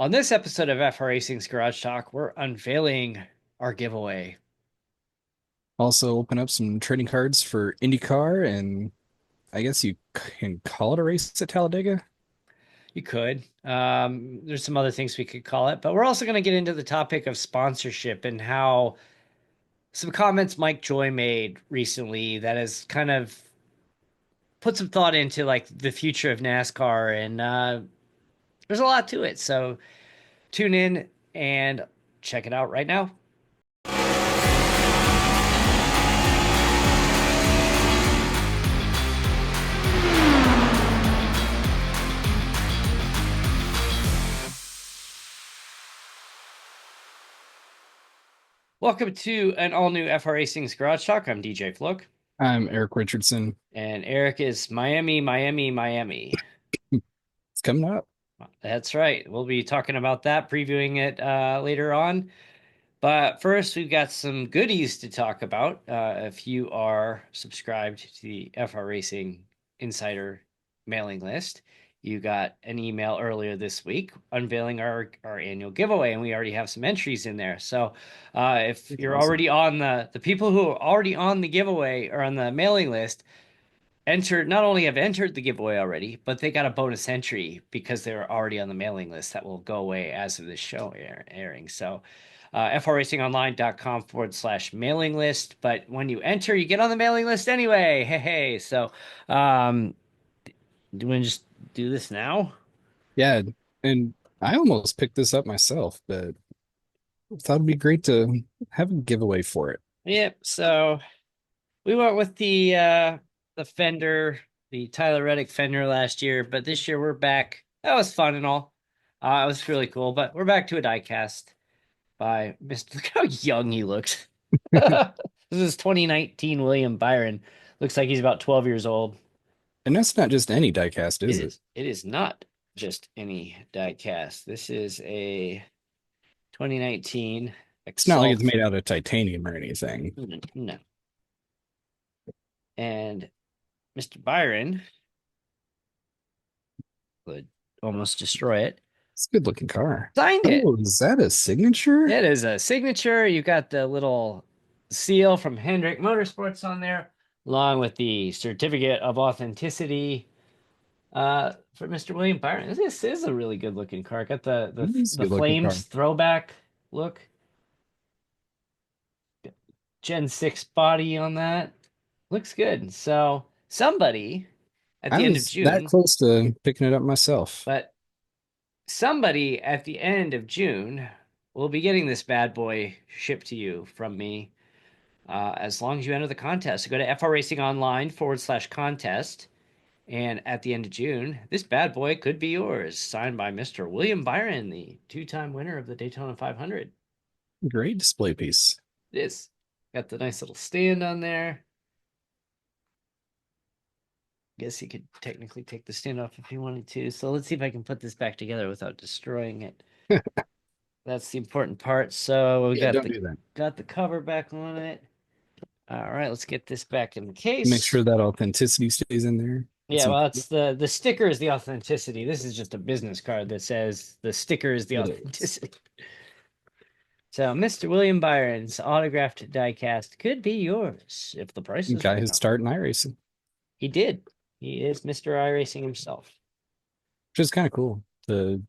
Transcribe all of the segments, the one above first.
On this episode of FR Racing's Garage Talk, we're unveiling our giveaway. Also open up some trading cards for IndyCar, and I guess you can call it a race at Talladega. You could. There's some other things we could call it, but we're also going to get into the topic of sponsorship and how some comments Mike Joy made recently that has kind of put some thought into like the future of NASCAR, and there's a lot to it. So tune in and check it out right now. Welcome to an all-new FR Racing's Garage Talk. I'm DJ Flook. I'm Eric Richardson. And Erik is Miami, Miami, Miami. It's coming up. That's right. We'll be talking about that, previewing it later on. But first, we've got some goodies to talk about. If you are subscribed to the FR Racing Insider mailing list, you got an email earlier this week unveiling our annual giveaway, and we already have some entries in there. So if It's you're awesome. already on the people who are already on the giveaway or on the mailing list, not only have entered the giveaway already, but they got a bonus entry because they're already on the mailing list that will go away as of this show airing. So frracingonline.com/mailing list. But when you enter, you get on the mailing list anyway. Hey. So do you want to just do this now? Yeah, and I almost picked this up myself, but I thought it'd be great to have a giveaway for it. Yep. So we went with the Fender, the Tyler Reddick Fender last year, but this year we're back. That was fun and all. It was really cool, but we're back to a diecast by Mr. Look how young he looks. This is 2019 William Byron. Looks like he's about 12 years old. And that's not just any diecast, It is it? is. It is not just any diecast. This is a 2019 It's not like it's Exalt. made out of titanium or anything. No. And Mr. Byron would almost destroy it. It's a good looking car. Signed it. Oh, is that a signature? It is a signature. You got the little seal from Hendrick Motorsports on there, along with the certificate of authenticity for Mr. William Byron. This is a really good looking car. Got the the It's a the good looking car. flames throwback look. Gen 6 body on that. Looks good. So somebody at I the end of was that June, close to picking it up myself. but somebody at the end of June will be getting this bad boy shipped to you from me. As long as you enter the contest. So go to frracingonline/contest. And at the end of June, this bad boy could be yours. Signed by Mr. William Byron, the two-time winner of the Daytona 500. Great display piece. It is. Got the nice little stand on there. Guess you could technically take the stand off if you wanted to. So let's see if I can put this back together without destroying it. That's the important part. So we Yeah, got don't the do that. cover back on it. All right, let's get this back in the Make case. sure that authenticity stays in there. It's Yeah, well, important. it's the sticker is the authenticity. This is just a business card that says the sticker is the It is. authenticity. So, Mr. William Byron's autographed diecast could be yours if the price is Got right his enough. start in iRacing, He did. He is Mr. iRacing himself. which is kind of cool to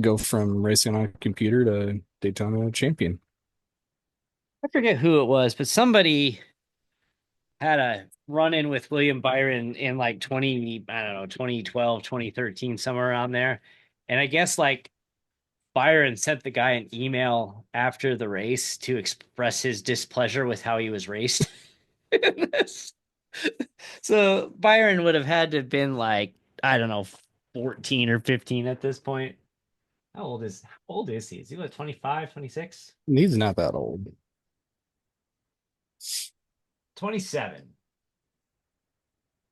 go from racing on a computer to Daytona champion. I forget who it was, but somebody had a run in with William Byron in like 20, I don't know, 2012, 2013, somewhere around there. And I guess like Byron sent the guy an email after the race to express his displeasure with how he was raced. So Byron would have had to have been like, I don't know, 14 or 15 at this point. How old is he? Is he like 25, 26? He's not that old. 27.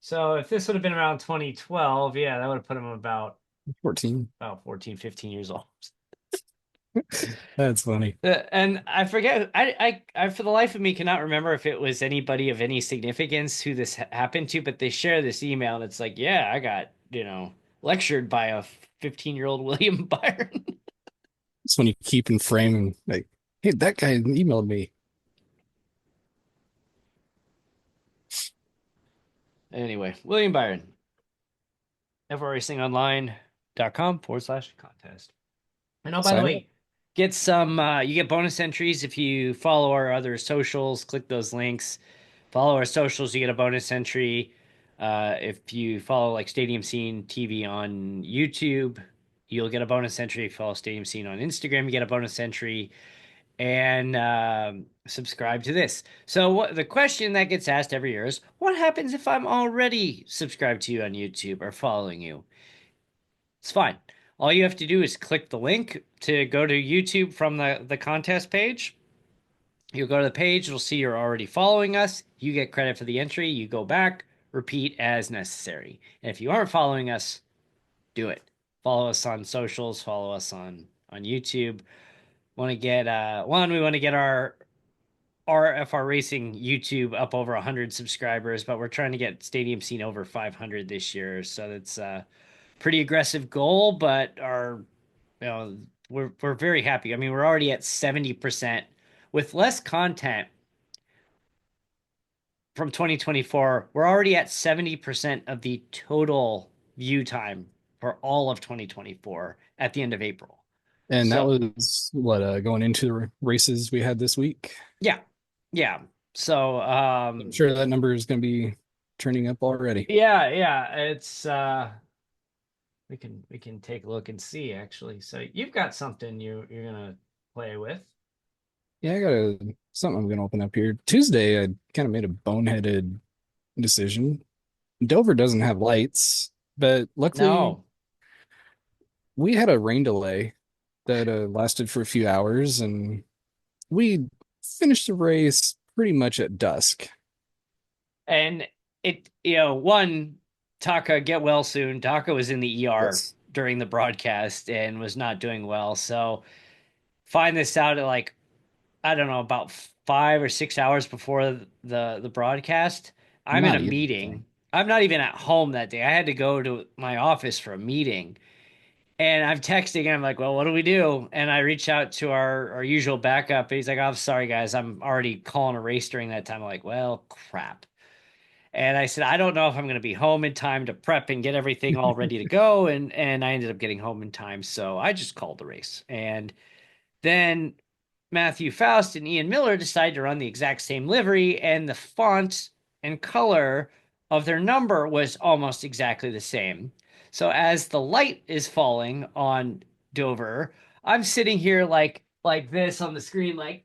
So if this would have been around 2012, yeah, that would have put him 14. about 14, 15 years old. That's funny. And I forget, I for the life of me cannot remember if it was anybody of any significance who this happened to, but they share this email and it's like, yeah, I got, lectured by a 15-year-old William Byron. It's when you keep in frame and like, hey, that guy emailed me. Anyway, William Byron, frracingonline.com/contest. And oh, by the Sign up. way, get some, you get bonus entries if you follow our other socials, click those links. Follow our socials, you get a bonus entry. If you follow like Stadium Scene TV on YouTube, you'll get a bonus entry. If you follow Stadium Scene on Instagram, you get a bonus entry. And subscribe to this. So the question that gets asked every year is, what happens if I'm already subscribed to you on YouTube or following you? It's fine. All you have to do is click the link to go to YouTube from the contest page. You'll go to the page, you'll see you're already following us. You get credit for the entry. You go back, repeat as necessary. And if you aren't following us, do it. Follow us on socials, follow us on YouTube. Want to get we want to get our RFR Racing YouTube up over 100 subscribers, but we're trying to get Stadium Scene over 500 this year. So that's a pretty aggressive goal, but you know, we're very happy. I mean, we're already at 70% with less content from 2024. We're already at 70% of the total view time for all of 2024 at the end of April. And that So, was what going into the races we had this week. yeah. Yeah. So, I'm sure that number is going to be turning up already. yeah, it's we can take a look and see actually. So you've got something you're gonna play with. Yeah, I got something I'm going to open up here. Tuesday, I kind of made a boneheaded decision. Dover doesn't have lights, but luckily No. we had a rain delay that lasted for a few hours, and we finished the race pretty much at dusk. And it, one, Taka, get well soon. Taka was in the ER Yes. during the broadcast and was not doing well. So find this out at like, I don't know, about 5 or 6 hours before the broadcast. I'm in a Not even. meeting. I'm not even at home that day. I had to go to my office for a meeting. And I'm texting and I'm like, well, what do we do? And I reach out to our usual backup. He's like, oh, I'm sorry, guys. I'm already calling a race during that time. I'm like, well, crap. And I said, I don't know if I'm going to be home in time to prep and get everything all ready to go. And I ended up getting home in time. So I just called the race. And then Matthew Faust and Ian Miller decided to run the exact same livery, and the font and color of their number was almost exactly the same. So as the light is falling on Dover, I'm sitting here like this on the screen, like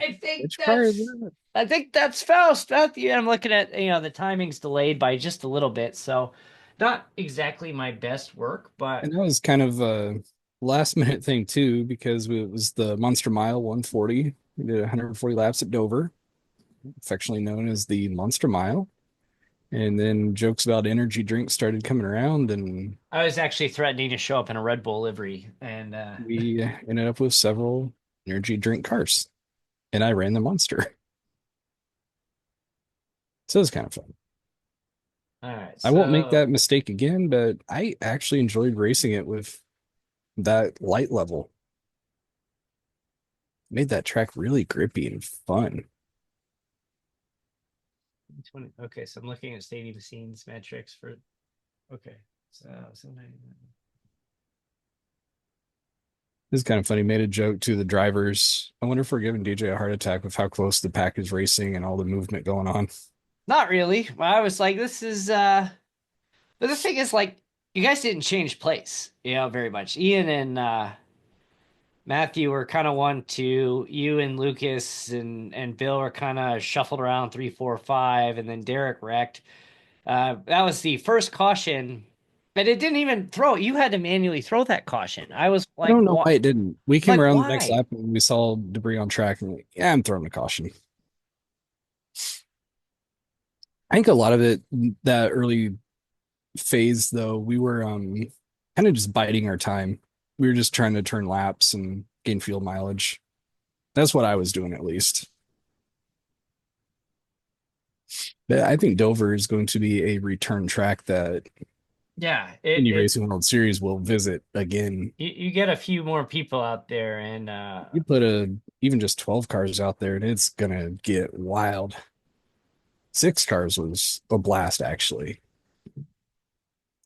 I think Which car is that's that? I think that's Faust, Matthew. I'm looking at the timing's delayed by just a little bit, so not exactly my best work, but And that was kind of a last minute thing too, because it was the Monster Mile 140. We did 140 laps at Dover, affectionately known as the Monster Mile. And then jokes about energy drinks started coming around, and I was actually threatening to show up in a Red Bull livery, and we ended up with several energy drink cars. And I ran the Monster. So it was kind of fun. all right, I won't make that so mistake again, but I actually enjoyed racing it with that light level. Made that track really grippy and fun. 20. Okay, so I'm looking at stadium scenes metrics for. Okay, so This is kind of funny. Made a joke to the drivers. I wonder if we're giving DJ a heart attack with how close the pack is racing and all the movement going on. not really. Well, I was like, this is. But the thing is, like, you guys didn't change place, very much. Ian and Matthew were kind of 1, 2. You and Lucas and Bill were kind of shuffled around 3, 4, 5, and then Derek wrecked. That was the first caution, but it didn't even throw. You had to manually throw that caution. I was I like, don't know what? why it didn't. We came Like, around the next why? lap and we saw debris on track and like, yeah, I'm throwing the caution. I think a lot of it, that early phase though, we were kind of just biding our time. We were just trying to turn laps and gain fuel mileage. That's what I was doing at least. But I think Dover is going to be a return track that Yeah, Indy Racing World Series will visit again. you get a few more people out there, and You put even just 12 cars out there and it's gonna get wild. 6 cars was a blast actually.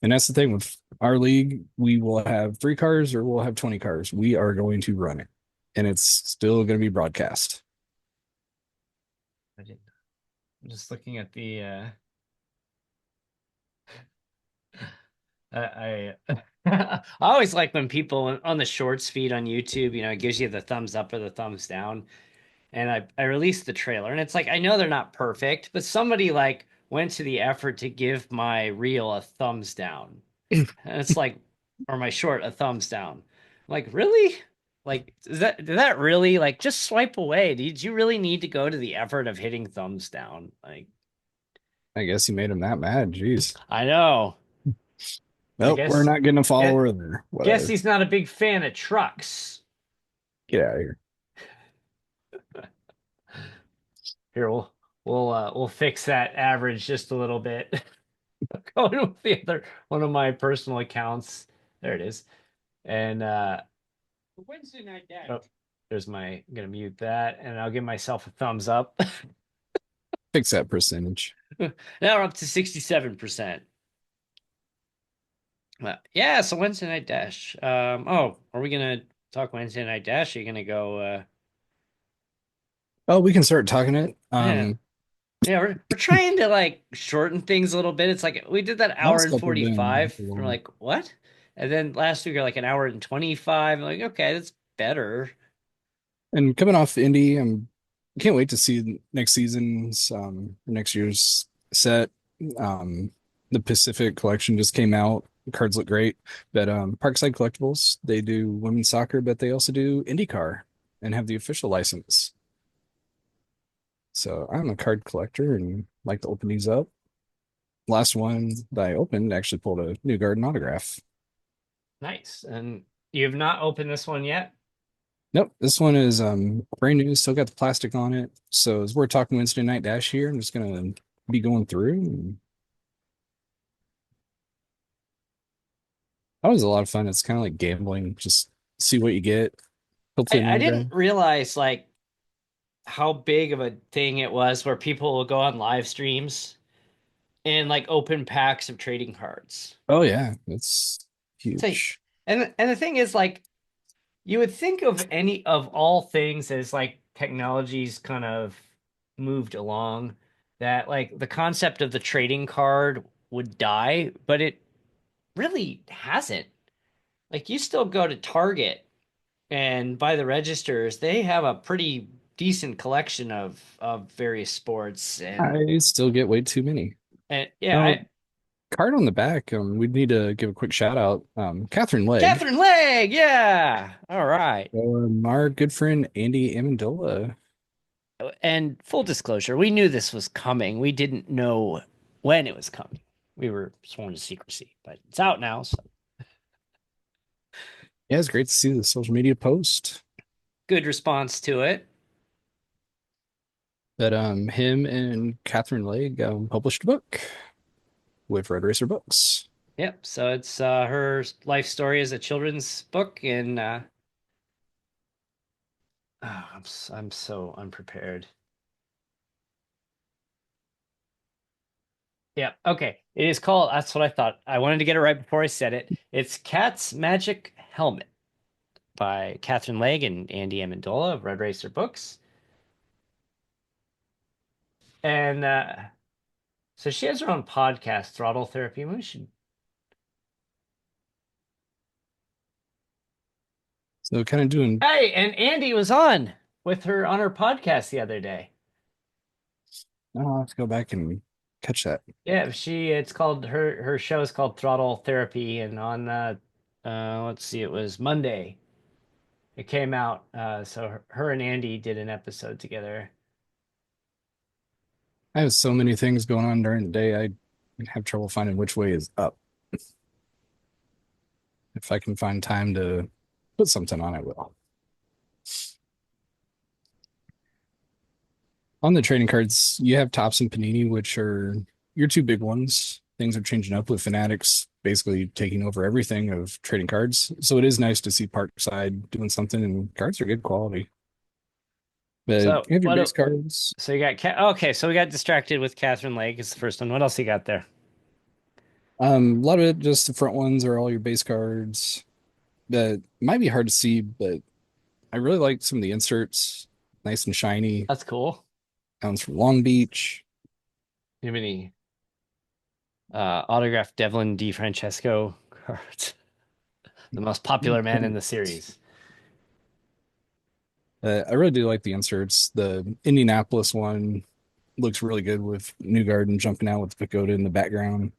And that's the thing with our league, we will have 3 cars or we'll have 20 cars. We are going to run it. And it's still going to be broadcast. I didn't, I'm just looking at the I always like when people on the shorts feed on YouTube, it gives you the thumbs up or the thumbs down. And I released the trailer, and it's like I know they're not perfect, but somebody like went to the effort to give my reel a thumbs down. And it's like, or my short a thumbs down. I'm like, really? Like, did that really like just swipe away? Did you really need to go to the effort of hitting thumbs down? Like, I guess you made him that mad. Jeez. I know. I Nope, we're guess not getting a guess, follower there. guess Whatever. he's not a big fan of trucks. Get out of here. Here we'll fix that average just a little bit. Going with the other one of my personal accounts. There it is. And Wednesday night dash. Oh, there's my I'm gonna mute that and I'll give myself a thumbs up. Fix that percentage. Now we're up to 67%. Yeah, so Wednesday night dash. Oh, are we gonna talk Wednesday night dash? Are you gonna go Oh, we can start talking it. yeah. Yeah, we're trying to like shorten things a little bit. It's like we did that hour Last and couple have been 45. We're long. like, what? And then last week we're like an hour and 25. I'm like, okay, that's better. And coming off Indy, can't wait to see next season's next year's set. Um the Pacific collection just came out. The cards look great. But Parkside Collectibles, they do women's soccer, but they also do IndyCar and have the official license. So I'm a card collector and like to open these up. Last one that I opened actually pulled a New Garden autograph. Nice. And you have not opened this one yet? Nope, this one is brand new, still got the plastic on it. So as we're talking Wednesday night dash here, I'm just gonna be going through. And that was a lot of fun. It's kind of like gambling, just see what you get. Hopefully an I didn't autograph. realize like how big of a thing it was where people will go on live streams and like open packs of trading cards. Oh yeah, it's It's like, huge. and the thing is like you would think of any of all things as like technology's kind of moved along that like the concept of the trading card would die, but it really hasn't. Like you still go to Target and buy the registers, they have a pretty decent collection of various sports I still get way too many. and yeah, Now, I card on the back, we need to give a quick shout out. Catherine Legg, Catherine Legg, yeah. All right. our good friend Andy Amendola. And full disclosure, we knew this was coming. We didn't know when it was coming. We were sworn to secrecy, but it's out now. So Yeah, it's great to see the social media post good response to it. that him and Catherine Legg published a book with Red Racer Books. Yep. So it's her life story as a children's book, and oh, I'm so unprepared. Yeah. Okay. It is called. That's what I thought. I wanted to get it right before I said it. It's Cat's Magic Helmet by Catherine Legg and Andy Amendola of Red Racer Books. And so she has her own podcast, Throttle Therapy. We should. So kind of doing. Hey, and Andy was on with her on her podcast the other day. I'll have to go back and catch that. Yeah, it's called her show is called Throttle Therapy, and on let's see, it was Monday. It came out. So her and Andy did an episode together. I have so many things going on during the day. I have trouble finding which way is up. If I can find time to put something on, I will. On the trading cards, you have Tops and Panini, which are your two big ones. things are changing up with Fanatics basically taking over everything of trading cards. So it is nice to see Parkside doing something, and cards are good quality. But So you have your what? base cards. So you got okay. So we got distracted with Catherine Lake. It's the first one. What else you got there? A lot of it, just the front ones are all your base cards. That might be hard to see, but I really like some of the inserts, nice and shiny. That's cool. That one's from Long Beach. You have any autographed Devlin DeFrancesco cards? The most popular man in the series. I really do like the inserts. The Indianapolis one looks really good with Newgarden jumping out with the pagoda in the background.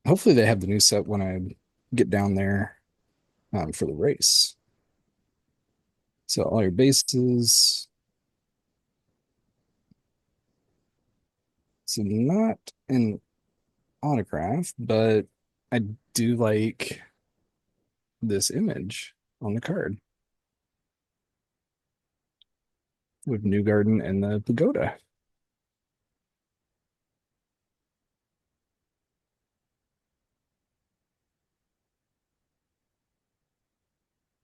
Hopefully, they have the new set when I get down there for the race. So all your bases. So not an autograph, but I do like this image on the card with Newgarden and the pagoda.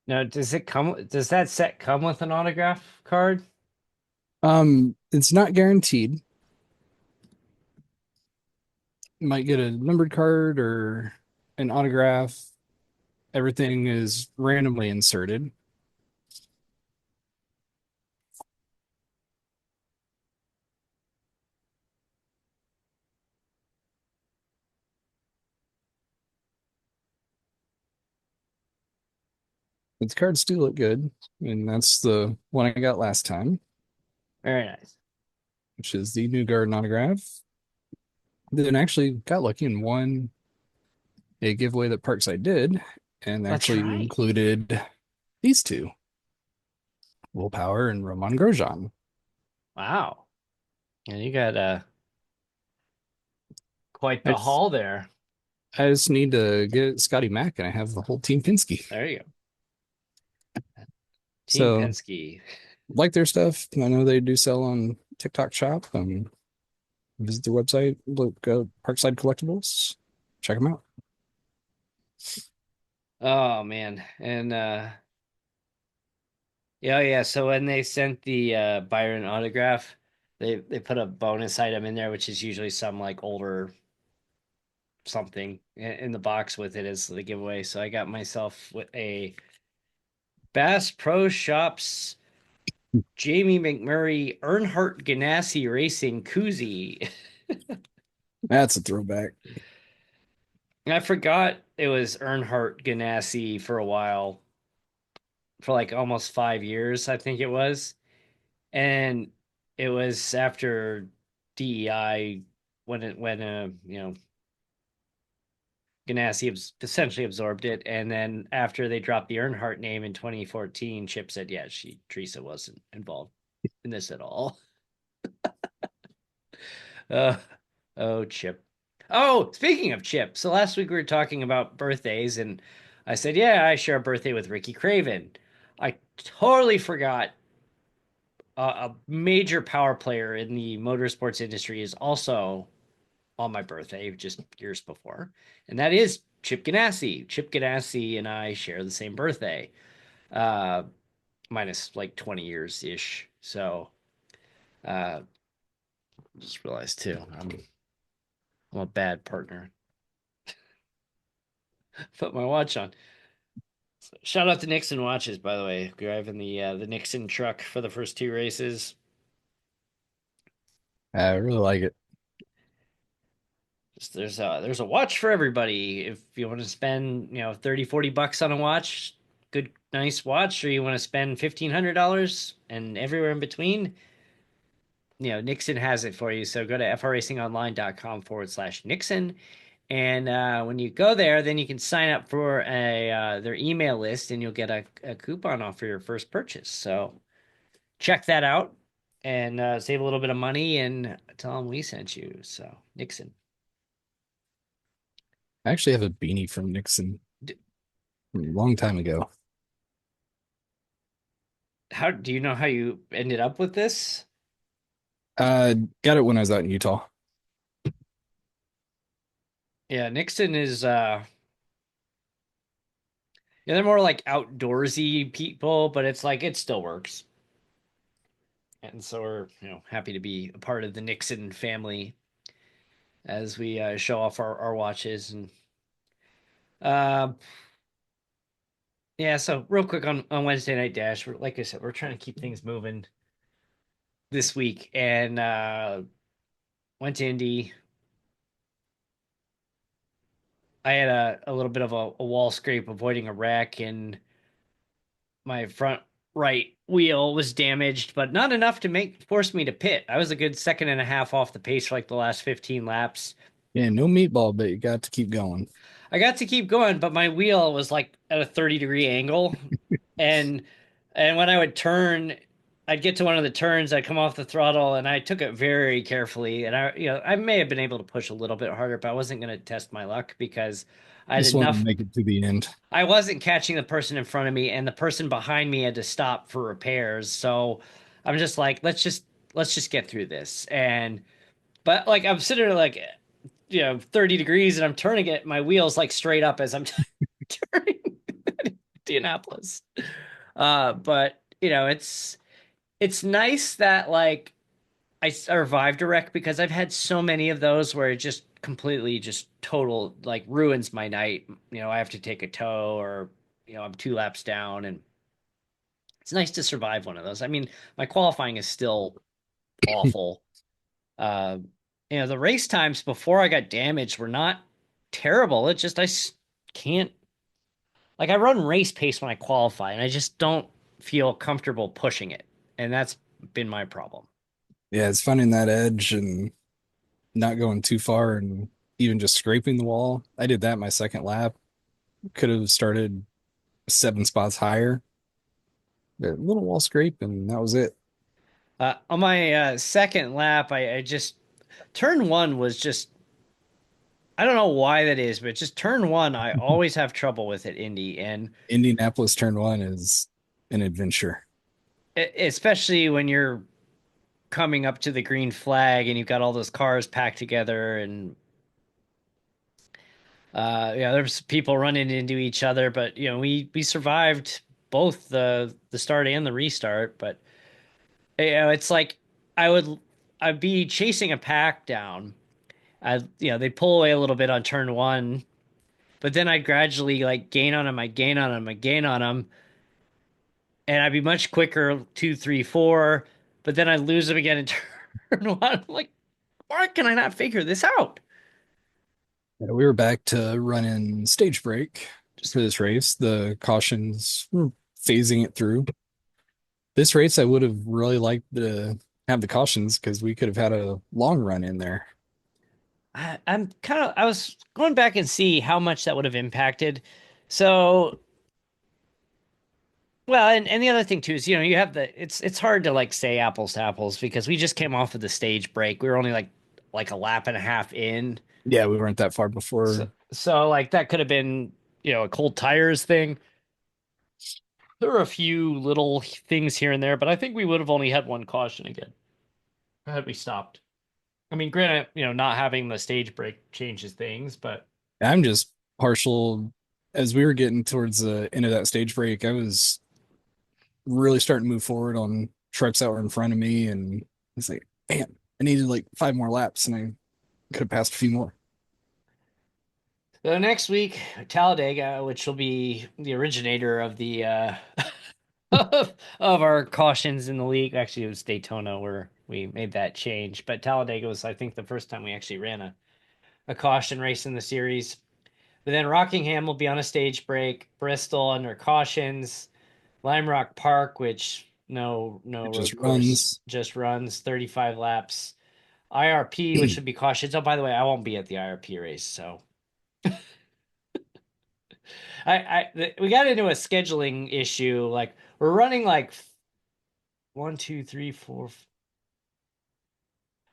Now, does it come? Does that set come with an autograph card? It's not guaranteed. You might get a numbered card or an autograph. Everything is randomly inserted. Its cards do look good, and that's the one I got last time, Very nice. which is the Newgarden autograph. Then actually got lucky and won a giveaway that Parkside did, and That's actually right. included these two, Willpower and Roman Grosjean. Wow. And you got quite I the just, haul there. I just need to get Scotty Mack, and I have the whole Team Penske. There you go. Team So Penske. like their stuff. I know they do sell on TikTok Shop. Visit their website, look Parkside Collectibles, check them out. Oh man. And yeah, yeah. So when they sent the Byron autograph, they put a bonus item in there, which is usually some like older something in the box with it as the giveaway. So I got myself with a Bass Pro Shops Jamie McMurray Earnhardt Ganassi Racing koozie. That's a throwback. I forgot it was Earnhardt Ganassi for a while, for like almost 5 years, I think it was. And it was after DEI when Ganassi essentially absorbed it, and then after they dropped the Earnhardt name in 2014, Chip said, "Yeah, Teresa wasn't involved in this at all." Uh, oh, Chip. Oh, speaking of Chip, so last week we were talking about birthdays, and I said, "Yeah, I share a birthday with Ricky Craven." I totally forgot a major power player in the motorsports industry is also on my birthday, just years before, and that is Chip Ganassi. Chip Ganassi and I share the same birthday, uh, minus like 20 years ish. So, uh, just realized too, I'm a bad partner. Put my watch on. So, shout out to Nixon watches, by the way, driving the Nixon truck for the first two races. I really like it. Just there's a watch for everybody. If you want to spend 30-40 bucks on a watch, good nice watch, or you want to spend $1,500 and everywhere in between, Nixon has it for you. So go to frracingonline.com/Nixon. And when you go there, then you can sign up for their email list, and you'll get a coupon off for your first purchase. So check that out and save a little bit of money and tell them we sent you. So Nixon. I actually have a beanie from Nixon from a long time ago. How do you know how you ended up with this? Uh, got it when I was out in Utah. Yeah, Nixon is yeah, they're more like outdoorsy people, but it's like it still works. And so we're, happy to be a part of the Nixon family as we show off our watches and uh yeah, so real quick on Wednesday Night Dash, like I said, we're trying to keep things moving this week and went to Indy. I had a little bit of a wall scrape avoiding a wreck, and my front right wheel was damaged, but not enough to make force me to pit. I was a good second and a half off the pace for like the last 15 laps. Yeah, no meatball, but you got to keep going. I got to keep going, but my wheel was like at a 30-degree angle, and when I would turn, I'd get to one of the turns, I'd come off the throttle, and I took it very carefully. And I may have been able to push a little bit harder, but I wasn't going to test my luck because I had Just wanted to enough. make it to the end. I wasn't catching the person in front of me, and the person behind me had to stop for repairs. So I'm just like, let's just get through this. And but like I'm sitting there like 30 degrees, and I'm turning it. My wheels like straight up as I'm turning Indianapolis. But it's nice that like I survived a wreck because I've had so many of those where it just completely just total like ruins my night. I have to take a tow or I'm 2 laps down, and it's nice to survive one of those. I mean, my qualifying is still awful. Uh, the race times before I got damaged were not terrible. It just can't like I run race pace when I qualify, and I just don't feel comfortable pushing it, and that's been my problem. Yeah, it's finding that edge and not going too far and even just scraping the wall. I did that my second lap. Could have started 7 spots higher. A little wall scrape, and that was it. On my second lap, I just turn one was just I don't know why that is, but just turn one, I always have trouble with it, Indy, and Indianapolis turn one is an adventure. especially when you're coming up to the green flag and you've got all those cars packed together, and yeah, there's people running into each other, but we survived both the start and the restart, but it's like I would I'd be chasing a pack down. They'd pull away a little bit on turn one, but then I'd gradually like gain on them, I gain on them, I gain on them, and I'd be much quicker, two, three, four, but then I'd lose them again in turn one. I'm like, why can I not figure this out? Yeah, we were back to running stage break Just for this race. The cautions were phasing it through. This race, I would have really liked to have the cautions because we could have had a long run in there. I was going back and see how much that would have impacted. So, well, and the other thing too is, you have it's hard to like say apples to apples because we just came off of the stage break. We were only like a lap and a half in. Yeah, we weren't that far So, before. so like that could have been, a cold tires thing. There were a few little things here and there, but I think we would have only had one caution again had we stopped. I mean, granted, not having the stage break changes things, but I'm just partial. As we were getting towards the end of that stage break, I was really starting to move forward on trucks that were in front of me, and it's like, man, I needed like 5 more laps, and I could have passed a few more. the next week, Talladega, which will be the originator of the of our cautions in the league. Actually, it was Daytona where we made that change, but Talladega was, I think, the first time we actually ran a caution race in the series. But then Rockingham will be on a stage break, Bristol under cautions, Lime Rock Park, which no It just road course, runs. just runs 35 laps. IRP, which should be cautions. Oh, by the way, I won't be at the IRP race, so we got into a scheduling issue. Like we're running like one, two, three, four.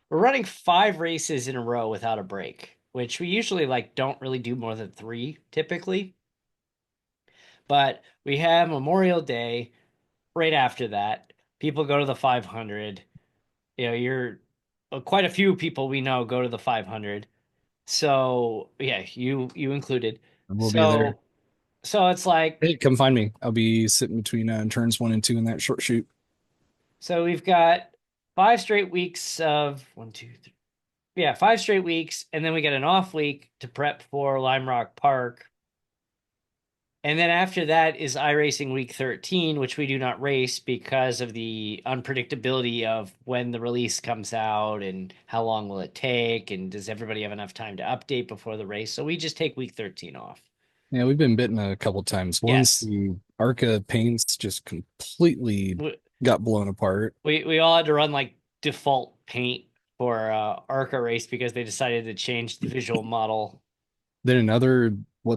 We're running 5 races in a row without a break, which we usually like don't really do more than three typically. But we have Memorial Day right after that. People go to the 500. You're quite a few people we know go to the 500. So yeah, you included. We'll be there. So it's like Hey, come find me. I'll be sitting between turns 1 and 2 in that short shoot. so we've got 5 straight weeks of 1, 2, 3. Yeah, 5 straight weeks, and then we get an off week to prep for Lime Rock Park. And then after that is iRacing week 13, which we do not race because of the unpredictability of when the release comes out and how long will it take and does everybody have enough time to update before the race. So we just take week 13 off. Yeah, we've been bitten a couple times. Once Yes. the ARCA paints just completely got blown apart. We all had to run like default paint for ARCA race because they decided to change the visual model. Then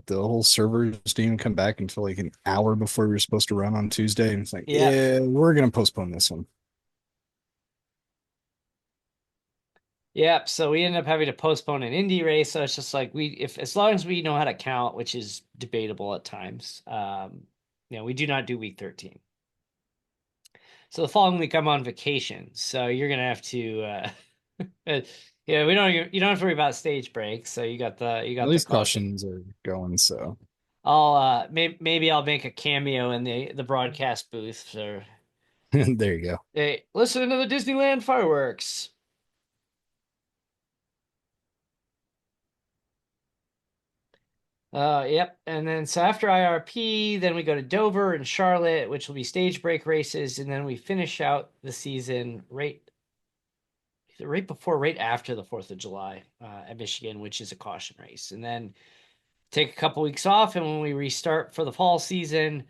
the whole servers didn't even come back until like an hour before we were supposed to run on Tuesday. And it's like, Yep. yeah, we're gonna postpone this one. Yep. So we ended up having to postpone an Indy race. So it's just like if as long as we know how to count, which is debatable at times, we do not do week 13. So the following week I'm on vacation. So you're gonna have to yeah, you don't have to worry about stage breaks. So you At got the least caution. cautions are going, so I'll maybe I'll make a cameo in the broadcast booth or there you go. hey, listen to the Disneyland fireworks. Yep. And then so after IRP, then we go to Dover and Charlotte, which will be stage break races, and then we finish out the season right after the 4th of July at Michigan, which is a caution race. And then take a couple weeks off, and when we restart for the fall season,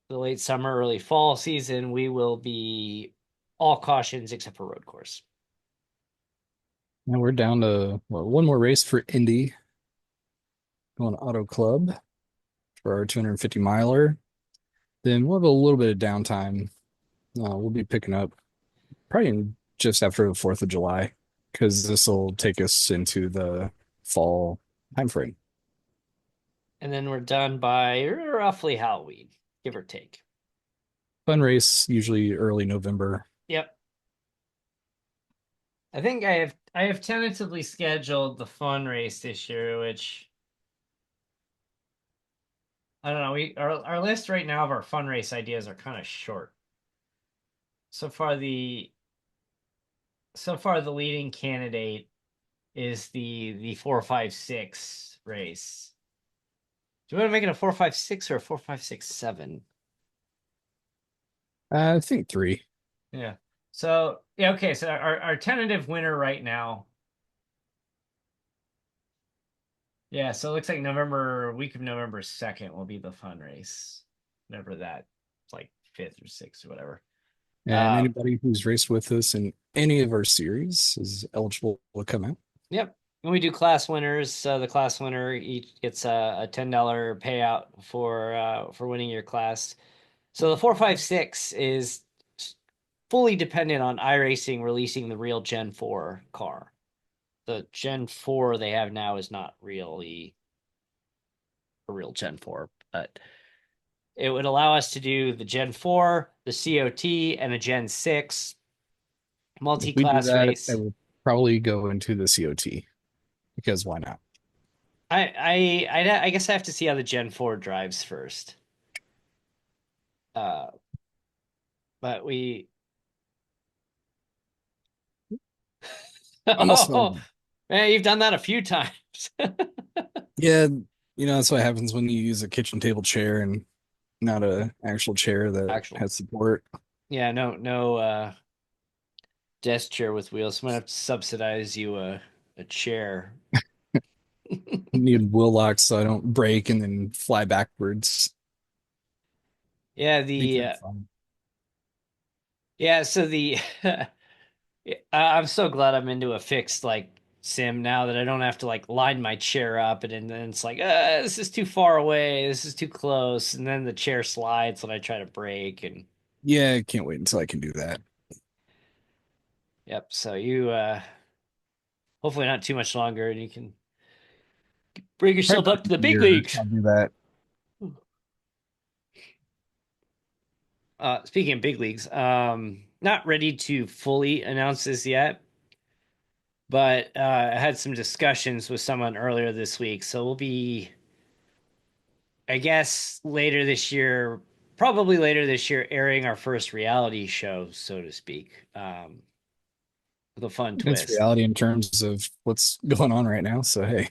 the late summer, early fall season, we will be all cautions except for road course. Now we're down to one more race for Indy, going Auto Club for our 250 miler. Then we'll have a little bit of downtime. We'll be picking up probably just after the 4th of July, because this will take us into the fall time frame. And then we're done by roughly Halloween, give or take. Fun race, usually early November. Yep. I think I have tentatively scheduled the fun race this year, which I don't know. Our list right now of our fun race ideas are kind of short. So far the leading candidate is the 456 race. Do you want to make it a 456 or a 457? I think three. Yeah. So yeah, okay. So our tentative winner right now. Yeah, so it looks like week of November 2nd will be the fun race. Whatever that, it's like 5th or 6th or whatever. And Uh, anybody who's raced with us in any of our series is eligible to come out. yep. When we do class winners, the class winner each gets a $10 payout for winning your class. So the 456 is fully dependent on iRacing releasing the real Gen 4 car. The Gen 4 they have now is not really a real Gen 4, but it would allow us to do the Gen 4, the COT, and a Gen 6 If we do multi-class that, I race. will probably go into the COT, because why not? I guess I have to see how the Gen 4 drives first. Uh, but we Almost oh snowed. man, you've done that a few times. Yeah, that's what happens when you use a kitchen table chair and not a actual chair that Actual. has support. Yeah, no desk chair with wheels. I'm gonna have to subsidize you a chair. Need wheel locks so I don't break and then fly backwards. Yeah, Be kind of fun. so the I'm so glad I'm into a fixed like sim now that I don't have to like line my chair up and then it's like this is too far away, this is too close, and then the chair slides when I try to brake and Yeah, I can't wait until I can do that. yep. So you hopefully not too much longer and you can bring Probably yourself about up to the a big year leagues. I'll do that. Speaking of big leagues, not ready to fully announce this yet, But I had some discussions with someone earlier this week, so we'll be, I guess, later this year, probably later this year, airing our first reality show, so to speak, with a fun It's twist. reality in terms of what's going on right now. So hey,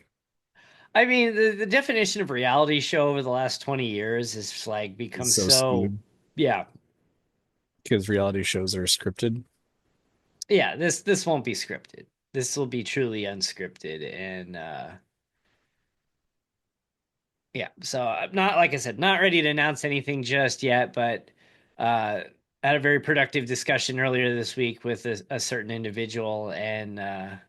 I mean, the definition of reality show over the last 20 years is like become it's so so, skewed yeah, because reality shows are scripted. yeah, this won't be scripted. This will be truly unscripted and yeah, so I'm not, like I said, not ready to announce anything just yet, but I had a very productive discussion earlier this week with a certain individual, and I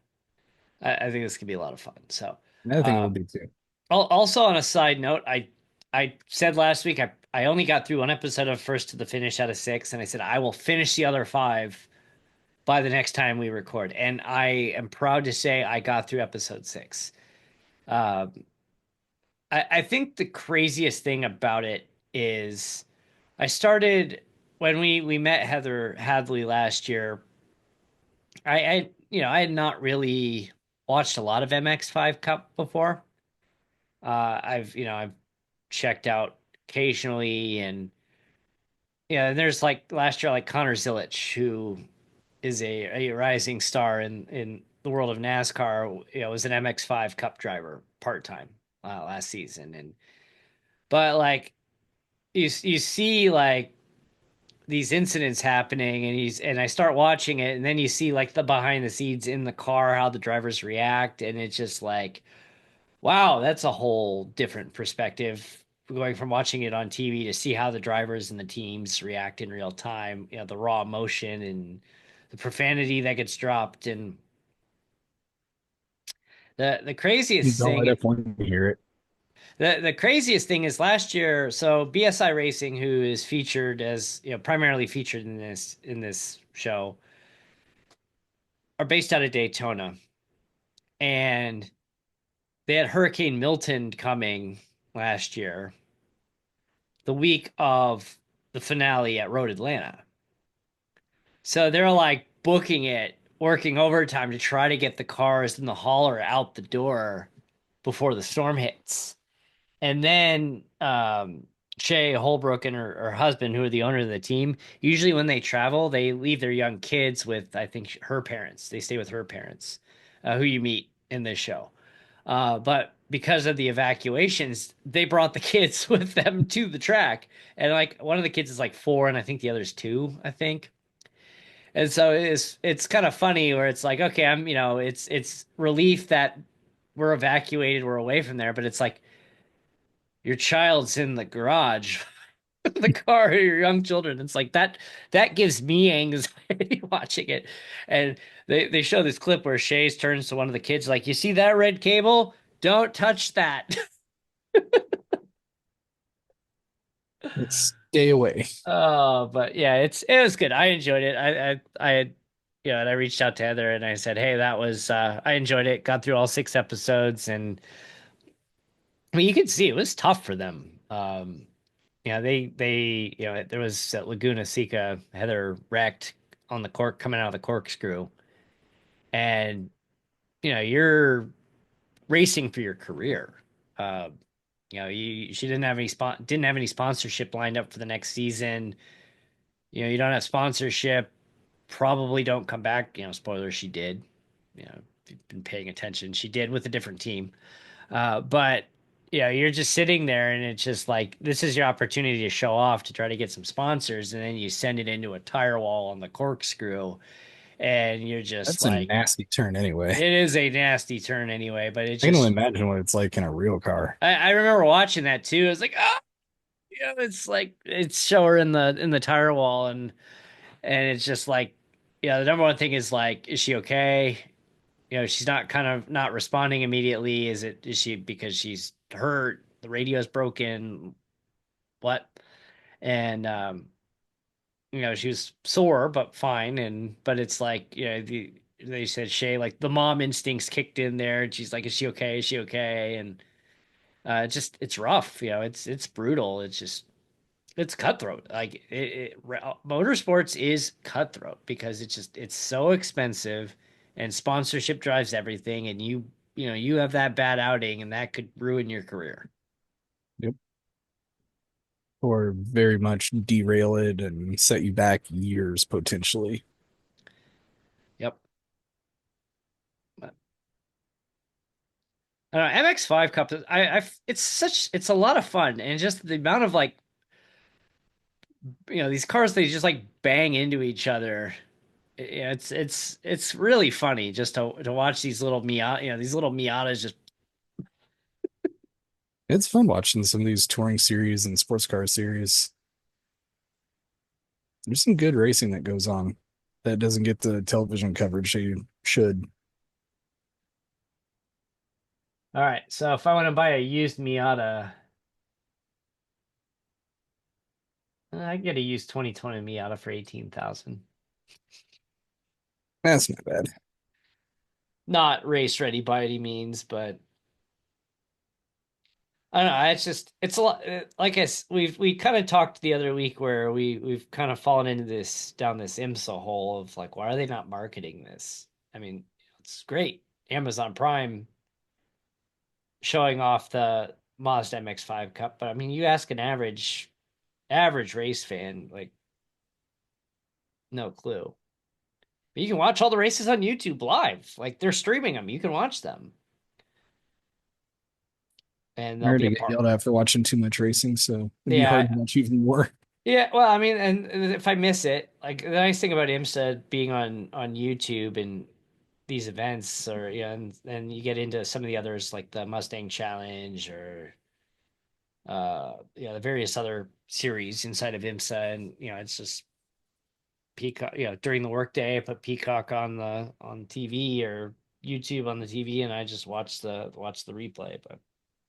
think this could be a lot of fun. So, And I think it will um, be too. also on a side note, I said last week I only got through one episode of First to the Finish out of six, and I said I will finish the other five by the next time we record, and I am proud to say I got through episode six. Um, I think the craziest thing about it is I started when we met Heather Hadley last year. I had not really watched a lot of MX5 Cup before. I've checked out occasionally, and yeah, there's like last year like Connor Zilic, who is a rising star in the world of NASCAR. Was an MX5 Cup driver part time last season, and but like you see like these incidents happening, and I start watching it, and then you see like the behind the scenes in the car, how the drivers react, and it's just like, wow, that's a whole different perspective going from watching it on TV to see how the drivers and the teams react in real time, the raw emotion and the profanity that gets dropped. And the You craziest don't let thing, up when you hear it. the craziest thing is last year, so BSI Racing, who is featured as, primarily featured in this show, are based out of Daytona, and they had Hurricane Milton coming last year, the week of the finale at Road Atlanta. So they're like booking it, working overtime to try to get the cars in the hauler out the door before the storm hits. And then Shay Holbrook and her husband, who are the owner of the team, usually when they travel, they leave their young kids with, I think, her parents. They stay with her parents, who you meet in this show. But because of the evacuations, they brought the kids with them to the track. And like one of the kids is like four, and I think the other's two, I think. And so it's kind of funny where it's like, okay, it's relief that we're evacuated, we're away from there, but it's like your child's in the garage, the car, your young children. It's like that gives me anxiety watching it. And they show this clip where Shays turns to one of the kids like, you see that red cable? Don't touch that. It's stay away. Oh, but yeah, it was good. I enjoyed it. And I reached out to Heather and I said, hey, that was I enjoyed it. Got through all six episodes, and I mean, you could see it was tough for them. There was at Laguna Seca, Heather wrecked on the cork coming out of the corkscrew, and you're racing for your career. Uh, she didn't have any sponsorship lined up for the next season. You don't have sponsorship. Probably don't come back. Spoiler, she did. If you've been paying attention, she did with a different team. But you're just sitting there, and it's just like this is your opportunity to show off to try to get some sponsors, and then you send it into a tire wall on the corkscrew, and you're just That's a like, nasty turn anyway. it is a nasty turn anyway. But it I can only just, imagine what it's like in a real car. I remember watching that too. I was like, oh, it's like it's show her in the tire wall, and it's just like, the number one thing is like, is she okay? She's not kind of not responding immediately. Is she because she's hurt? The radio's broken. What? And she was sore but fine. But it's like, they said Shay, like the mom instincts kicked in there, and she's like, is she okay? Is she okay? And it's rough. It's brutal. It's cutthroat. Like motorsports is cutthroat because it's so expensive. and sponsorship drives everything. And you have that bad outing, and that could ruin your career. Yep. Or very much derail it and set you back years potentially. Yep. But, I don't know, MX5 Cup. It's a lot of fun, and just the amount of like these cars they just like bang into each other. Yeah, it's really funny just to watch these little Miata, these little Miatas just. It's fun watching some of these touring series and sports car series. There's some good racing that goes on that doesn't get the television coverage they should. All right, so if I want to buy a used Miata, I can get a used 2020 Miata for 18,000. That's not bad. Not race ready by any means, but I don't know. It's a lot. Like we kind of talked the other week where we've kind of fallen into this down this IMSA hole of like, why are they not marketing this? I mean, it's great. Amazon Prime showing off the Mazda MX-5 Cup, but I mean, you ask an average race fan, like no clue. But you can watch all the races on YouTube live. Like they're streaming them. You can watch them. And I they'll be already a get part. yelled at for watching too much racing, so it'd be hard Yeah, to watch even more. yeah, well, I mean, and if I miss it, like the nice thing about IMSA being on YouTube and these events, or and you get into some of the others like the Mustang Challenge or the various other series inside of IMSA, and it's just Peacock. During the workday, I put Peacock on TV or YouTube on the TV, and I just watch the replay. But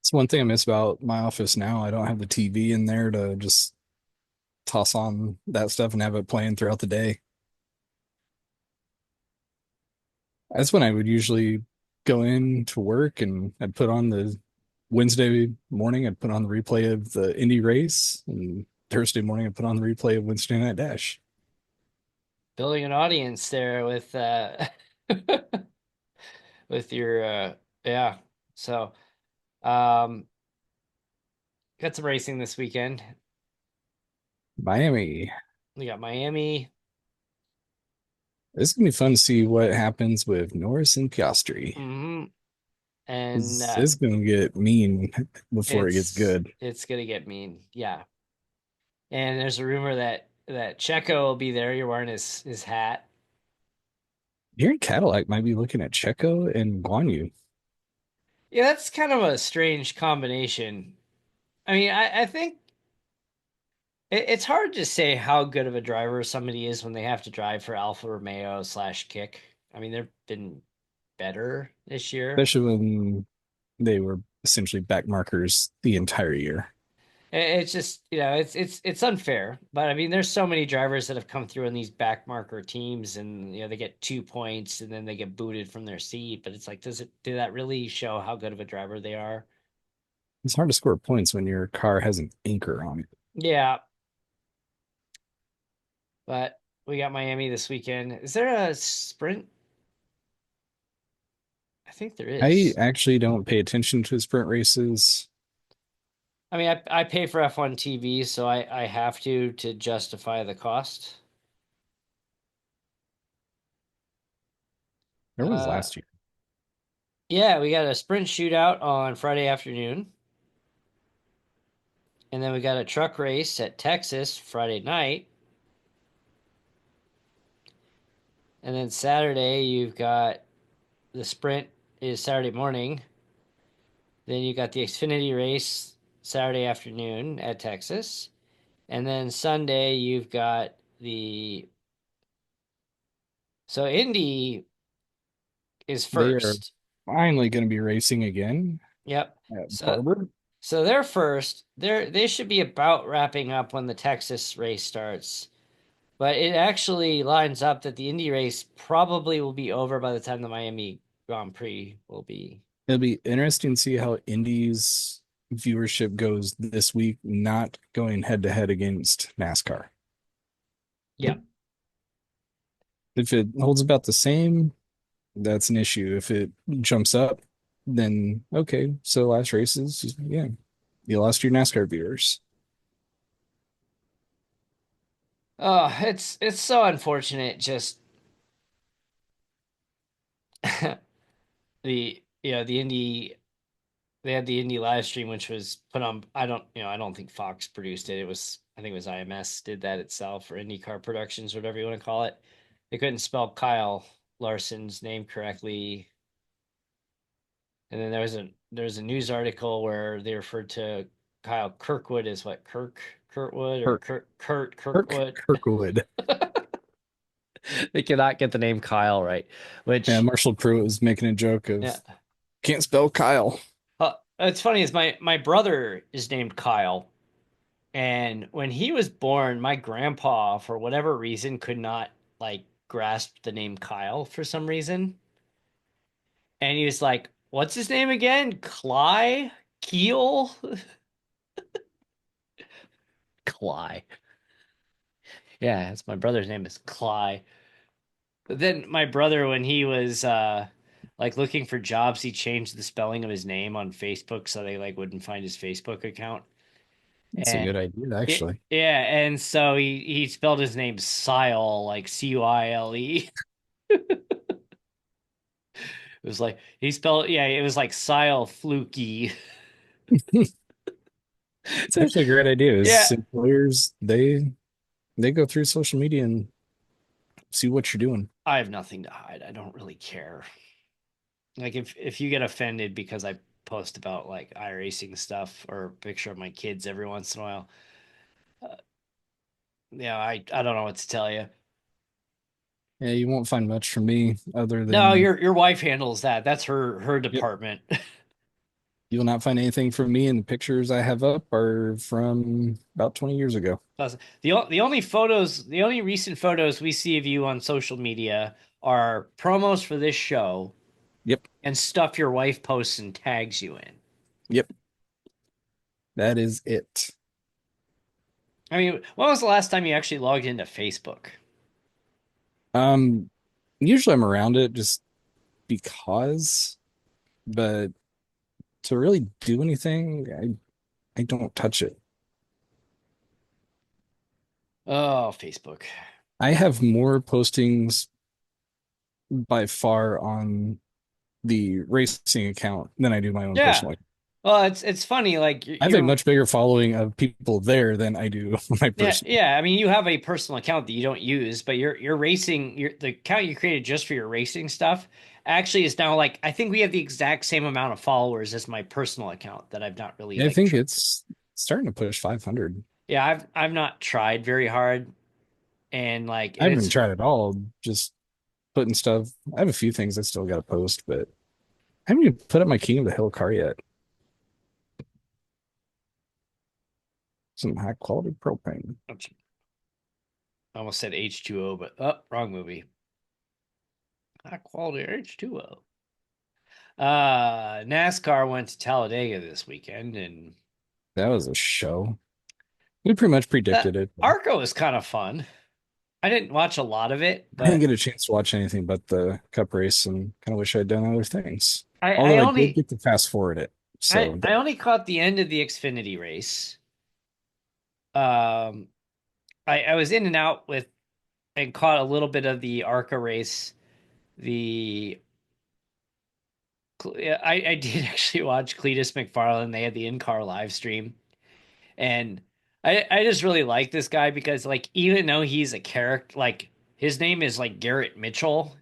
It's one thing I miss about my office now. I don't have the TV in there to just toss on that stuff and have it playing throughout the day. That's when I would usually go in to work and I'd put on the Wednesday morning, I'd put on the replay of the Indy race, and Thursday morning, I'd put on the replay of Wednesday Night Dash. building an audience there with with your yeah. So um got some racing this weekend. Miami. We got Miami. It's gonna be fun to see what happens with Norris and Piastri. hmm And It's gonna get mean before it gets good. it's gonna get mean. Yeah. And there's a rumor that Checo will be there. You're wearing his hat. Here in Cadillac might be looking at Checo and Guan Yu. Yeah, that's kind of a strange combination. I mean, I think it's hard to say how good of a driver somebody is when they have to drive for Alfa Romeo slash Kick. I mean, they've been better this year. Especially when they were essentially back markers the entire year. It's just, it's unfair. But I mean, there's so many drivers that have come through in these back marker teams, and they get 2 points and then they get booted from their seat. But it's like, did that really show how good of a driver they are? It's hard to score points when your car has an anchor on it. Yeah, but we got Miami this weekend. Is there a sprint? I think there I is. actually don't pay attention to sprint races. I mean, I pay for F1 TV, so I have to justify the cost. There was Uh, last year. yeah, we got a sprint shootout on Friday afternoon, and then we got a truck race at Texas Friday night, and then Saturday you've got the sprint is Saturday morning. Then you got the Xfinity race Saturday afternoon at Texas, and then Sunday you've got the so Indy is They are first. finally going to be racing again Yep. at So Barber. So they're first. They should be about wrapping up when the Texas race starts. But it actually lines up that the Indy race probably will be over by the time the Miami Grand Prix will be. It'll be interesting to see how Indy's viewership goes this week, not going head to head against NASCAR. Yep. If it holds about the same, that's an issue. If it jumps up, then okay. So last races, yeah, you lost your NASCAR viewers. Oh, it's so unfortunate. Just the Indy they had the Indy live stream, which was put on. I don't think Fox produced it. I think it was IMS did that itself, or IndyCar Productions, whatever you want to call it. They couldn't spell Kyle Larson's name correctly, and then there was a news article where they referred to Kyle Kirkwood as what Kurtwood or Kirk, Kurt Kirk Kirkwood. Kirkwood. They cannot get the name Kyle right, Yeah, which Marshall Pruitt was making a joke yeah. of can't spell Kyle. It's funny is my brother is named Kyle. And when he was born, my grandpa, for whatever reason, could not like grasp the name Kyle for some reason. And he was like, what's his name again? Cly? Keel? Cly. Yeah, it's my brother's name is Cly. But then my brother, when he was like looking for jobs, he changed the spelling of his name on Facebook so they like wouldn't find his Facebook account. That's a And good idea, actually. yeah, and so he spelled his name Sile, like Cuile. It was like he spelled, yeah, it was like Sile Fluky. It's actually a great idea. Is Yeah, employers they go through social media and see what you're doing. I have nothing to hide. I don't really care. Like if you get offended because I post about like iRacing stuff or a picture of my kids every once in a while, uh, yeah, I don't know what to tell you. Yeah, you won't find much from me other No, than your wife handles that. That's her yep. department. You will not find anything from me, and the pictures I have up are from about 20 years ago. The only recent photos we see of you on social media are promos for this show Yep. and stuff your wife posts and tags you in. Yep. That is it. I mean, when was the last time you actually logged into Facebook? Um, Usually I'm around it just because, but to really do anything, I don't touch it. Oh, Facebook. I have more postings by far on the racing account than I do my own Yeah. personal. Well, it's funny. Like I have a much bigger following of people there than I do on my yeah, personal. yeah. I mean, you have a personal account that you don't use, but your racing the account you created just for your racing stuff actually is now like I think we have the exact same amount of followers as my personal account that I've not really I like. think it's starting to push 500. Yeah, I've not tried very hard, and like I and haven't it's tried at all, just putting stuff. I have a few things I still got to post, but I haven't even put up my King of the Hill car yet. Some high quality propane. I almost said H2O, but oh, wrong movie. High quality H2O. NASCAR went to Talladega this weekend, and That was a show. We pretty much that predicted it. ARCA was kind of fun. I didn't watch a lot of it, I didn't but get a chance to watch anything but the cup race and kind of wish I'd done other things. I, I Although I did only get to fast forward it. I, So I only caught the end of the Xfinity race. Um, I was in and out with and caught a little bit of the ARCA race. The I did actually watch Cleetus McFarland. They had the in-car live stream, and I just really like this guy because like even though he's a character, like his name is like Garrett Mitchell.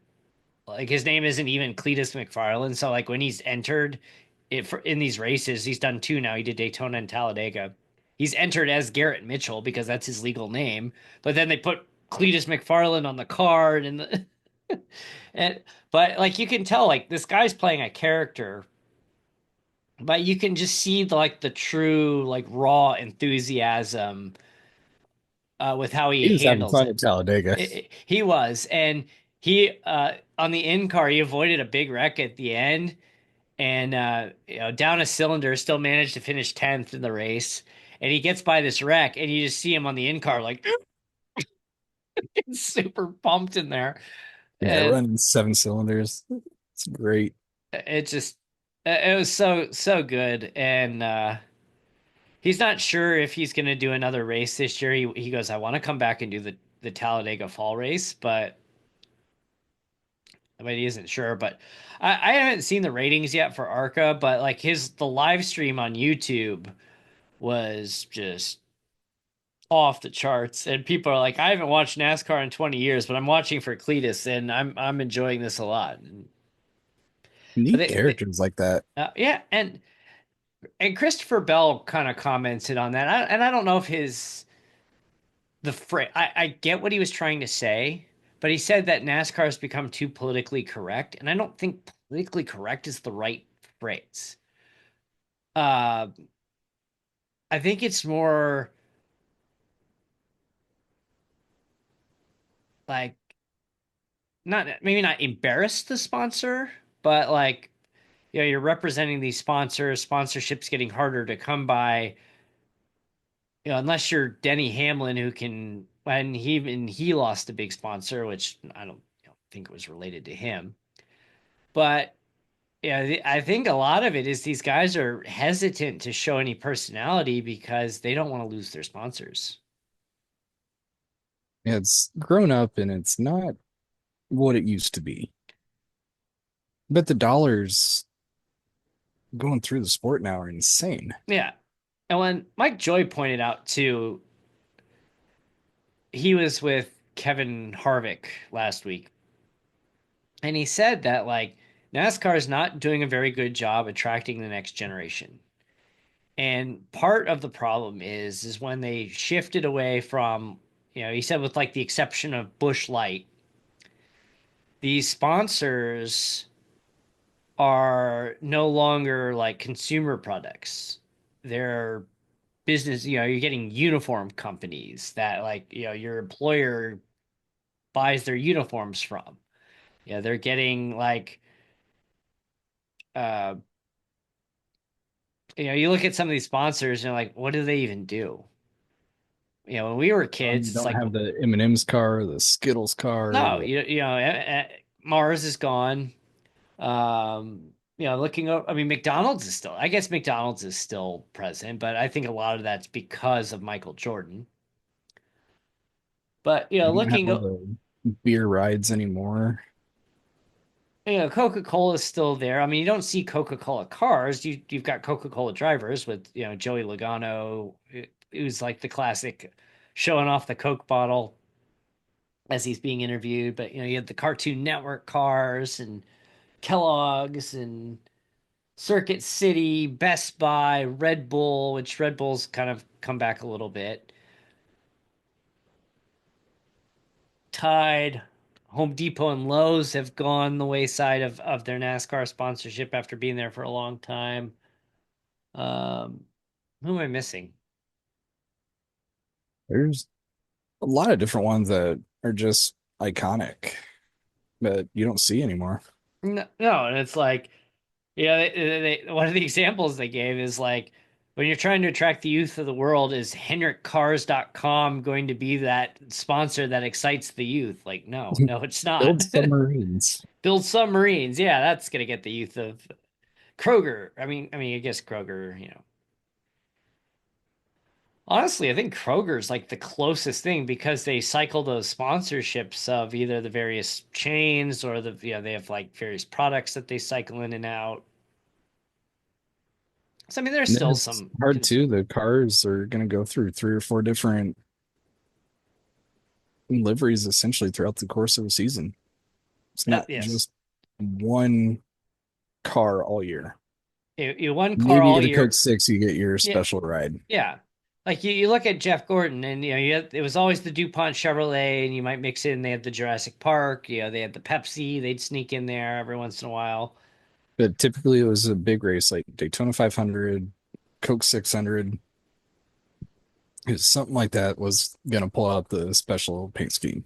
Like his name isn't even Cleetus McFarland. So like when he's entered in these races, he's done two now. He did Daytona and Talladega. He's entered as Garrett Mitchell because that's his legal name. But then they put Cleetus McFarland on the card and and but like you can tell like this guy's playing a character, but you can just see like the true like raw enthusiasm with how he he was having handles fun it. at Talladega. He was, and he on the in car he avoided a big wreck at the end, and down a cylinder, still managed to finish 10th in the race. And he gets by this wreck, and you just see him on the in car like super pumped in there. Yeah, And running 7 cylinders. It's great. it just it was so good. And he's not sure if he's going to do another race this year. He goes, I want to come back and do the Talladega Fall race, but I mean, he isn't sure. But I haven't seen the ratings yet for ARCA, but like the live stream on YouTube was just off the charts, and people are like, I haven't watched NASCAR in 20 years, but I'm watching for Cleetus, and I'm enjoying this a lot. But Neat characters like that. yeah, and Christopher Bell kind of commented on that, and I don't know if I get what he was trying to say, but he said that NASCAR has become too politically correct, and I don't think politically correct is the right phrase. Uh, I think it's more like not maybe not embarrass the sponsor, but like you're representing these sponsors. Sponsorship's getting harder to come by. Unless you're Denny Hamlin, who can, and he lost a big sponsor, which I don't think it was related to him. But yeah, I think a lot of it is these guys are hesitant to show any personality because they don't want to lose their sponsors. Yeah, it's grown up and it's not what it used to be. But the dollars going through the sport now are insane. Yeah. And when Mike Joy pointed out too, he was with Kevin Harvick last week, and he said that like NASCAR is not doing a very good job attracting the next generation. And part of the problem is when they shifted away from, he said with like the exception of Bush Light, these sponsors are no longer like consumer products. They're business, you're getting uniform companies that like, your employer buys their uniforms from. Yeah, they're getting like uh you look at some of these sponsors and you're like, what do they even do? When we were kids, You it's don't like, have the M&M's car, the Skittles car, no, the Mars is gone. Looking up, I mean, McDonald's is still, I guess McDonald's is still present, but I think a lot of that's because of Michael Jordan. But you don't have looking, all the beer rides anymore. Coca-Cola is still there. I mean, you don't see Coca-Cola cars. You've got Coca-Cola drivers with Joey Logano, who's like the classic showing off the Coke bottle as he's being interviewed. But you had the Cartoon Network cars and Kellogg's and Circuit City, Best Buy, Red Bull, which Red Bull's kind of come back a little bit. Tide, Home Depot, and Lowe's have gone the wayside of their NASCAR sponsorship after being there for a long time. Um, who am I missing? There's a lot of different ones that are just iconic, but you don't see anymore. No, no, and it's like, one of the examples they gave is like when you're trying to attract the youth of the world, is HendrickCars.com going to be that sponsor that excites the youth? Like, no, it's Build not. submarines. Build submarines. Yeah, that's gonna get the youth of Kroger. I guess Kroger, Honestly, I think Kroger's like the closest thing because they cycle those sponsorships of either the various chains or they have like various products that they cycle in and out. So I mean, there's And then still it's some hard too. The cars are going to go through 3 or 4 different liveries essentially throughout the course of a season. It's not yes. just one car all year. You one car Maybe you all get a Coke year. 6, you get your Yeah, special ride. yeah. Like you look at Jeff Gordon, and it was always the DuPont Chevrolet, and you might mix in. They had the Jurassic Park, they had the Pepsi. They'd sneak in there every once in a while. But typically it was a big race like Daytona 500, Coke 600. Because something like that was going to pull out the special paint scheme.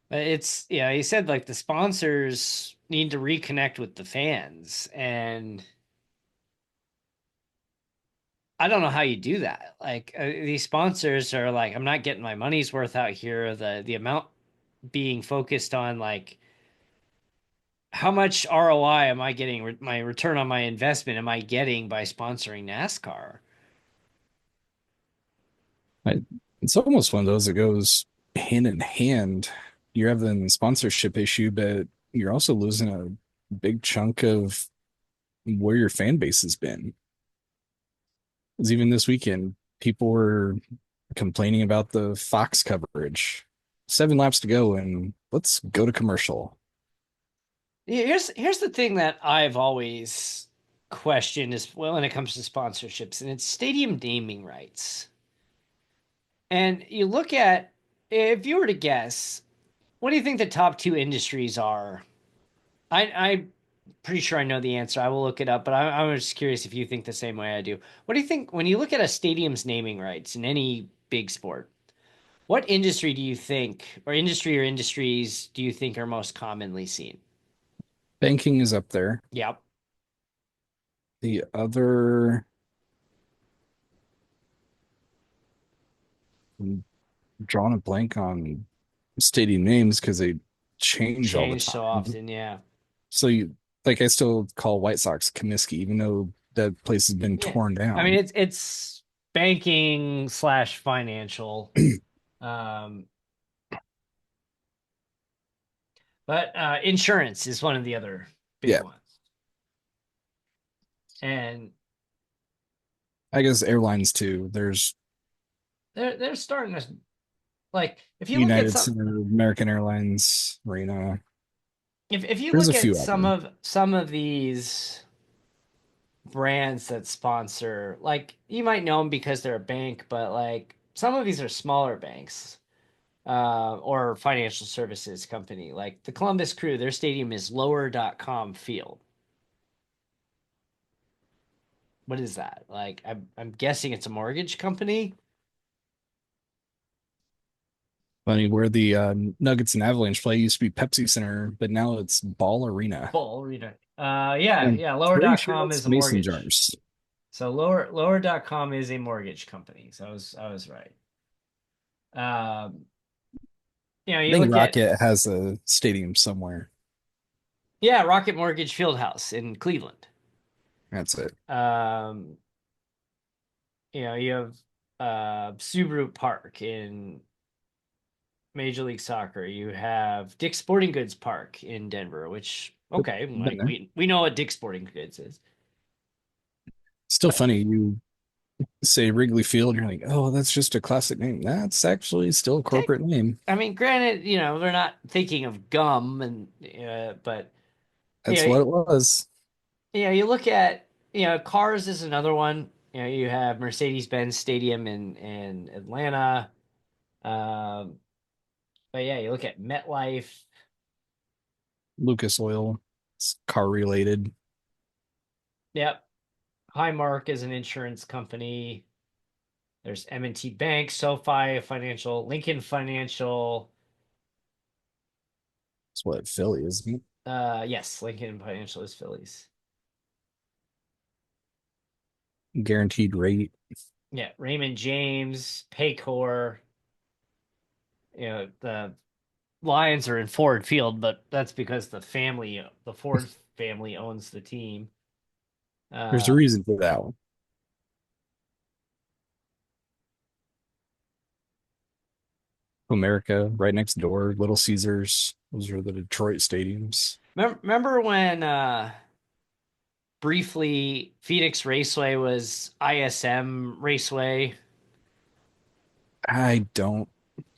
But it's he said like the sponsors need to reconnect with the fans, and I don't know how you do that. Like these sponsors are like, I'm not getting my money's worth out here. The amount being focused on like how much ROI am I getting? My return on my investment am I getting by sponsoring NASCAR? I, it's almost one of those that goes hand in hand. You're having sponsorship issue, but you're also losing a big chunk of where your fan base has been. Because even this weekend, people were complaining about the Fox coverage. 7 laps to go, and let's go to commercial. Here's the thing that I've always questioned is well when it comes to sponsorships, and it's stadium naming rights. And you look at if you were to guess, what do you think the top two industries are? I'm pretty sure I know the answer. I will look it up, but I'm just curious if you think the same way I do. What do you think when you look at a stadium's naming rights in any big sport? What industry do you think, or industry or industries do you think are most commonly seen? Banking is up there. Yep. The other, I'm drawing a blank on stadium names because they change all the Change so time. often, yeah. So I still call White Sox Comiskey, even though that place has been Yeah. torn I mean down. it's banking slash financial. Um, but insurance is one of the other big Yeah, ones. And I guess airlines too. There's they're starting to like if you look at United some Center, American Airlines, Marina. if you There's look a at few out there. some of these brands that sponsor like you might know them because they're a bank, but like some of these are smaller banks or financial services company. Like the Columbus Crew, their stadium is lower.com field. What is that? Like I'm guessing it's a mortgage company. Funny where the Nuggets and Avalanche play used to be Pepsi Center, but now it's Ball Arena. Bull Arena. And I'm Yeah, pretty sure lower.com is that's a Mason mortgage. Jars. So lower.com is a mortgage company. So I was right. Um, I you think look at Rocket has a stadium somewhere. yeah, Rocket Mortgage Fieldhouse in Cleveland. That's it. Um, you have Subaru Park in Major League Soccer. You have Dick's Sporting Goods Park in Denver, which okay, Been like there. we know what Dick's Sporting Goods is. Still But funny. You say Wrigley Field, you're like, oh, that's just a classic name. That's actually still a tech, corporate name. I mean, granted, they're not thinking of gum and but you That's know, what it was. you look at cars is another one. You have Mercedes-Benz Stadium in Atlanta. Um, but yeah, you look at MetLife. Lucas Oil. It's car related. Yep. Highmark is an insurance company. There's M&T Bank, SoFi Financial, Lincoln Financial. It's what Philly is. Yes, Lincoln Financial is Phillies. Guaranteed rate. Yeah, Raymond James, Paycor. The Lions are in Ford Field, but that's because the Ford family owns the team. There's a Uh, reason for that one. America, right next door, Little Caesars. Those are the Detroit stadiums. remember when briefly Phoenix Raceway was ISM Raceway? I don't.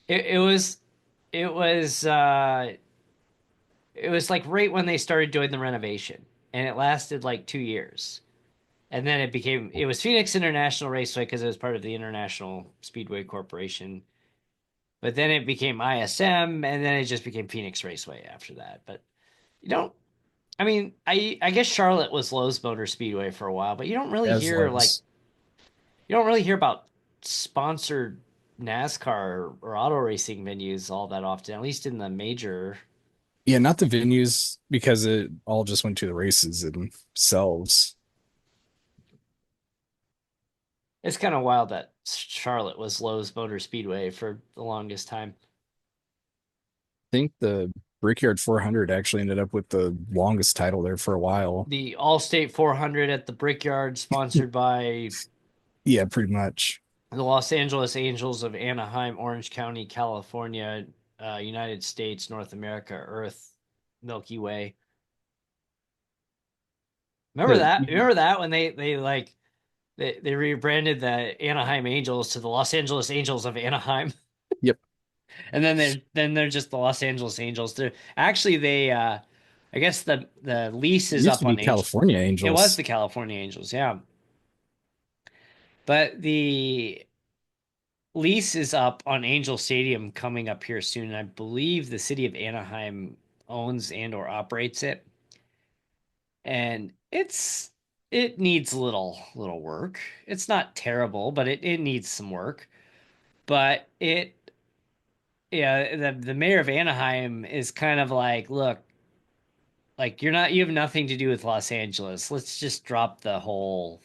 It was it was it was like right when they started doing the renovation, and it lasted like 2 years. And then it was Phoenix International Raceway because it was part of the International Speedway Corporation. But then it became ISM, and then it just became Phoenix Raceway after that. But you don't, I mean, I guess Charlotte was Lowe's Motor Speedway for a while, but As lows. you don't really hear about sponsored NASCAR or auto racing venues all that often, at least in the major. Yeah, not the venues because it all just went to the races themselves. It's kind of wild that Charlotte was Lowe's Motor Speedway for the longest time. Think the Brickyard 400 actually ended up with the longest title there for a while. The Allstate 400 at the Brickyard, sponsored by Yeah, pretty much. the Los Angeles Angels of Anaheim, Orange County, California, United States, North America, Earth, Milky Way. Remember The, that? Remember that when they like they rebranded the Anaheim Angels to the Los Angeles Angels of Anaheim, yep. and then they're just the Los Angeles Angels. They're actually they I guess the lease It is used to up be on Angel. California It was Angels. the California Angels, yeah, but the lease is up on Angel Stadium coming up here soon. I believe the city of Anaheim owns and or operates it. And it needs little work. It's not terrible, but it needs some work. But it yeah, the mayor of Anaheim is kind of like, look, like you have nothing to do with Los Angeles. Let's just drop the whole.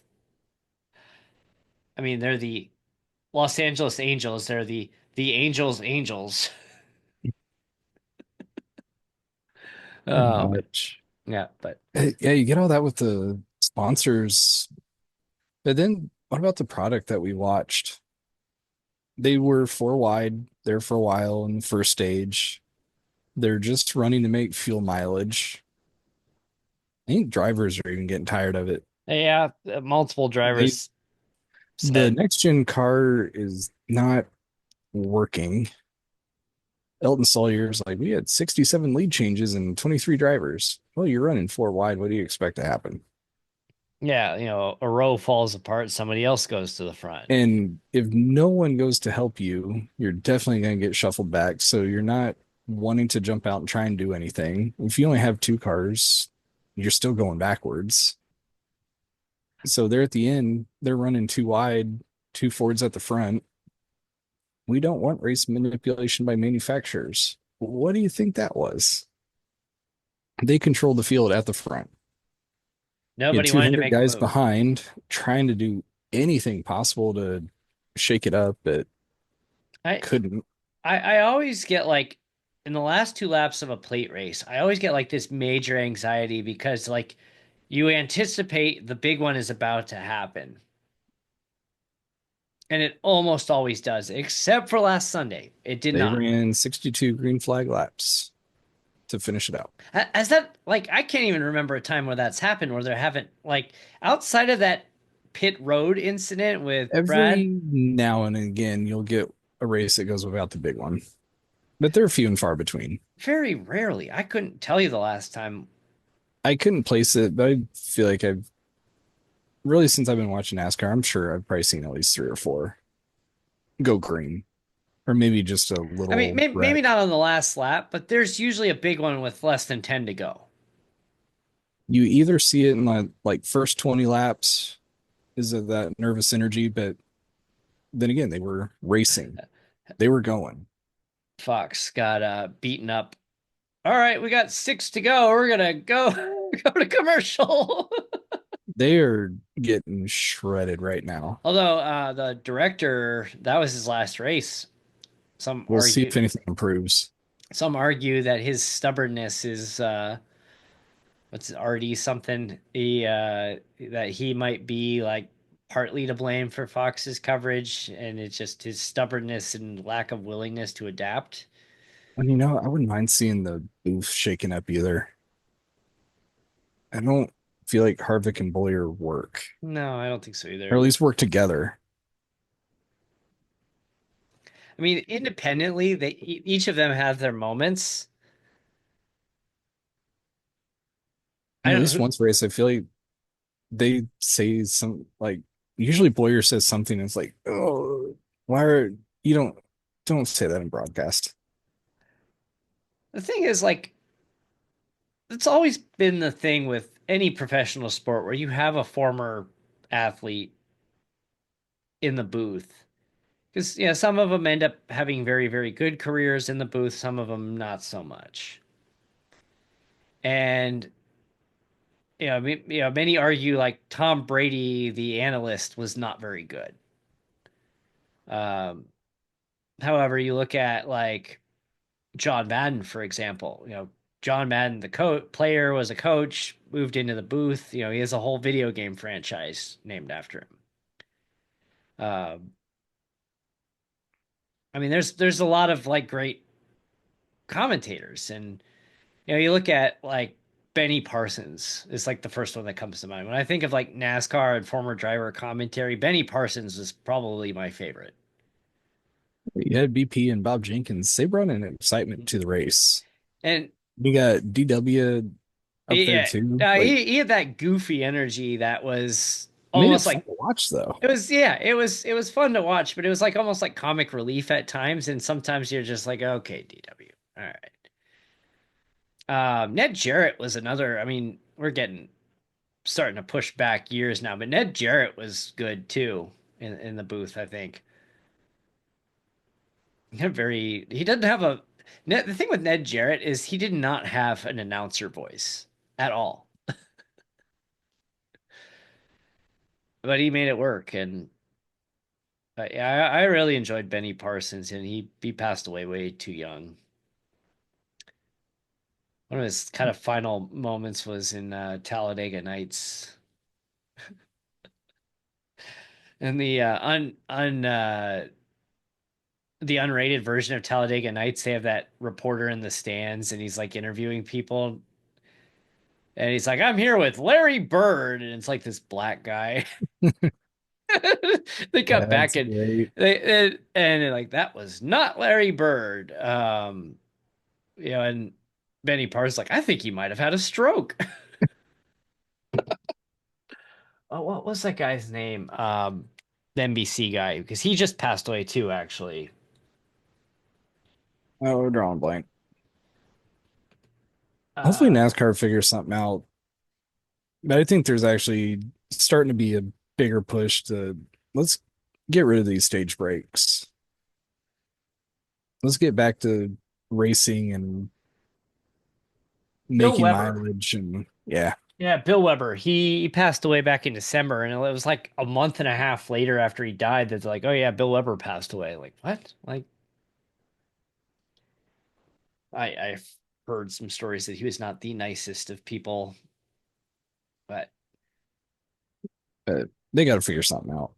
I mean, they're the Los Angeles Angels. They're the Angels Angels. Pretty But much. yeah, but Yeah, you get all that with the sponsors. But then what about the product that we watched? They were four wide there for a while in the first stage. They're just running to make fuel mileage. I think drivers are even getting tired of it. yeah, multiple They drivers the said, next gen car is not working. Elton Sawyer's like, we had 67 lead changes and 23 drivers. Well, you're running four wide. What do you expect to happen? yeah, a row falls apart, somebody else goes to the front. And if no one goes to help you, you're definitely going to get shuffled back. So you're not wanting to jump out and try and do anything. If you only have two cars, you're still going backwards. So they're at the end, they're running two wide, two Fords at the front. We don't want race manipulation by manufacturers. What do you think that was? They control the field at the front. You had Nobody wanted to 200 make a guys move. behind trying to do anything possible to shake it up, but I couldn't. I always get like in the last two laps of a plate race, I always get like this major anxiety because like you anticipate the big one is about to happen. And it almost always does, except for last Sunday. It did They not. ran 62 green flag laps to finish it out. As that like I can't even remember a time where that's happened where there haven't like outside of that pit road incident with Brad, Every now and again, you'll get a race that goes without the big one, but they're few and far between. very rarely. I couldn't tell you the last time. I couldn't place it, but I feel like I've really, since I've been watching NASCAR, I'm sure I've probably seen at least three or four go green, or maybe just a I mean, little maybe wreck. not on the last lap, but there's usually a big one with less than 10 to go. You either see it in the like first 20 laps, is it that nervous energy, but then again, they were racing, they were going. Fox got beaten up. All right, we got six to go. We're gonna go go to commercial. They are getting shredded right now. Although the director, that was his last race. Some We'll see argue if anything improves. some argue that his stubbornness is what's it, RD something. That he might be like partly to blame for Fox's coverage, and it's just his stubbornness and lack of willingness to adapt. And I wouldn't mind seeing the booth shaken up either. I don't feel like Harvick and Boyer work, No, I don't think so or at either. least work together. I mean, independently, they each of them have their moments. I And at don't least who, once race, I feel like they say some like usually Boyer says something that's like, oh, why are you don't say that in broadcast. the thing is like it's always been the thing with any professional sport where you have a former athlete in the booth. Because some of them end up having very, very good careers in the booth, some of them not so much. And many argue like Tom Brady, the analyst, was not very good. Um, However, you look at like John Madden, for example, John Madden, the player was a coach, moved into the booth. He has a whole video game franchise named after him. Um, I mean, there's a lot of like great commentators, and you look at like Benny Parsons is like the first one that comes to mind when I think of like NASCAR and former driver commentary. Benny Parsons is probably my favorite. You had BP and Bob Jenkins. They brought an excitement to the race. And You got DW up there yeah, too. Like, he had that goofy energy that was made it almost fun like to watch though. it was fun to watch, but it was like almost like comic relief at times, and sometimes you're just like, okay, DW, all right. Ned Jarrett was another. I mean, we're getting starting to push back years now, but Ned Jarrett was good too in the booth. I think he doesn't have a. The thing with Ned Jarrett is he did not have an announcer voice at all, but he made it work. And yeah, I really enjoyed Benny Parsons, and he passed away way too young. One of his kind of final moments was in Talladega Nights, and the unrated version of Talladega Nights. They have that reporter in the stands, and he's like interviewing people, and he's like, "I'm here with Larry Bird," and it's like this black guy. They got back That's and great. they're like, that was not Larry Bird. And Benny Parr's like, I think he might have had a stroke. Oh, what was that guy's name? The NBC guy, because he just passed away too, actually. Oh, we're drawing blank. Hopefully Uh, NASCAR figures something out. But I think there's actually starting to be a bigger push to let's get rid of these stage breaks. Let's get back to racing and Bill making Weber. mileage and yeah. Yeah, Bill Weber. He passed away back in December, and it was like a month and a half later after he died that's like, oh yeah, Bill Weber passed away. Like what? Like I've heard some stories that he was not the nicest of people, but But they got to figure something out.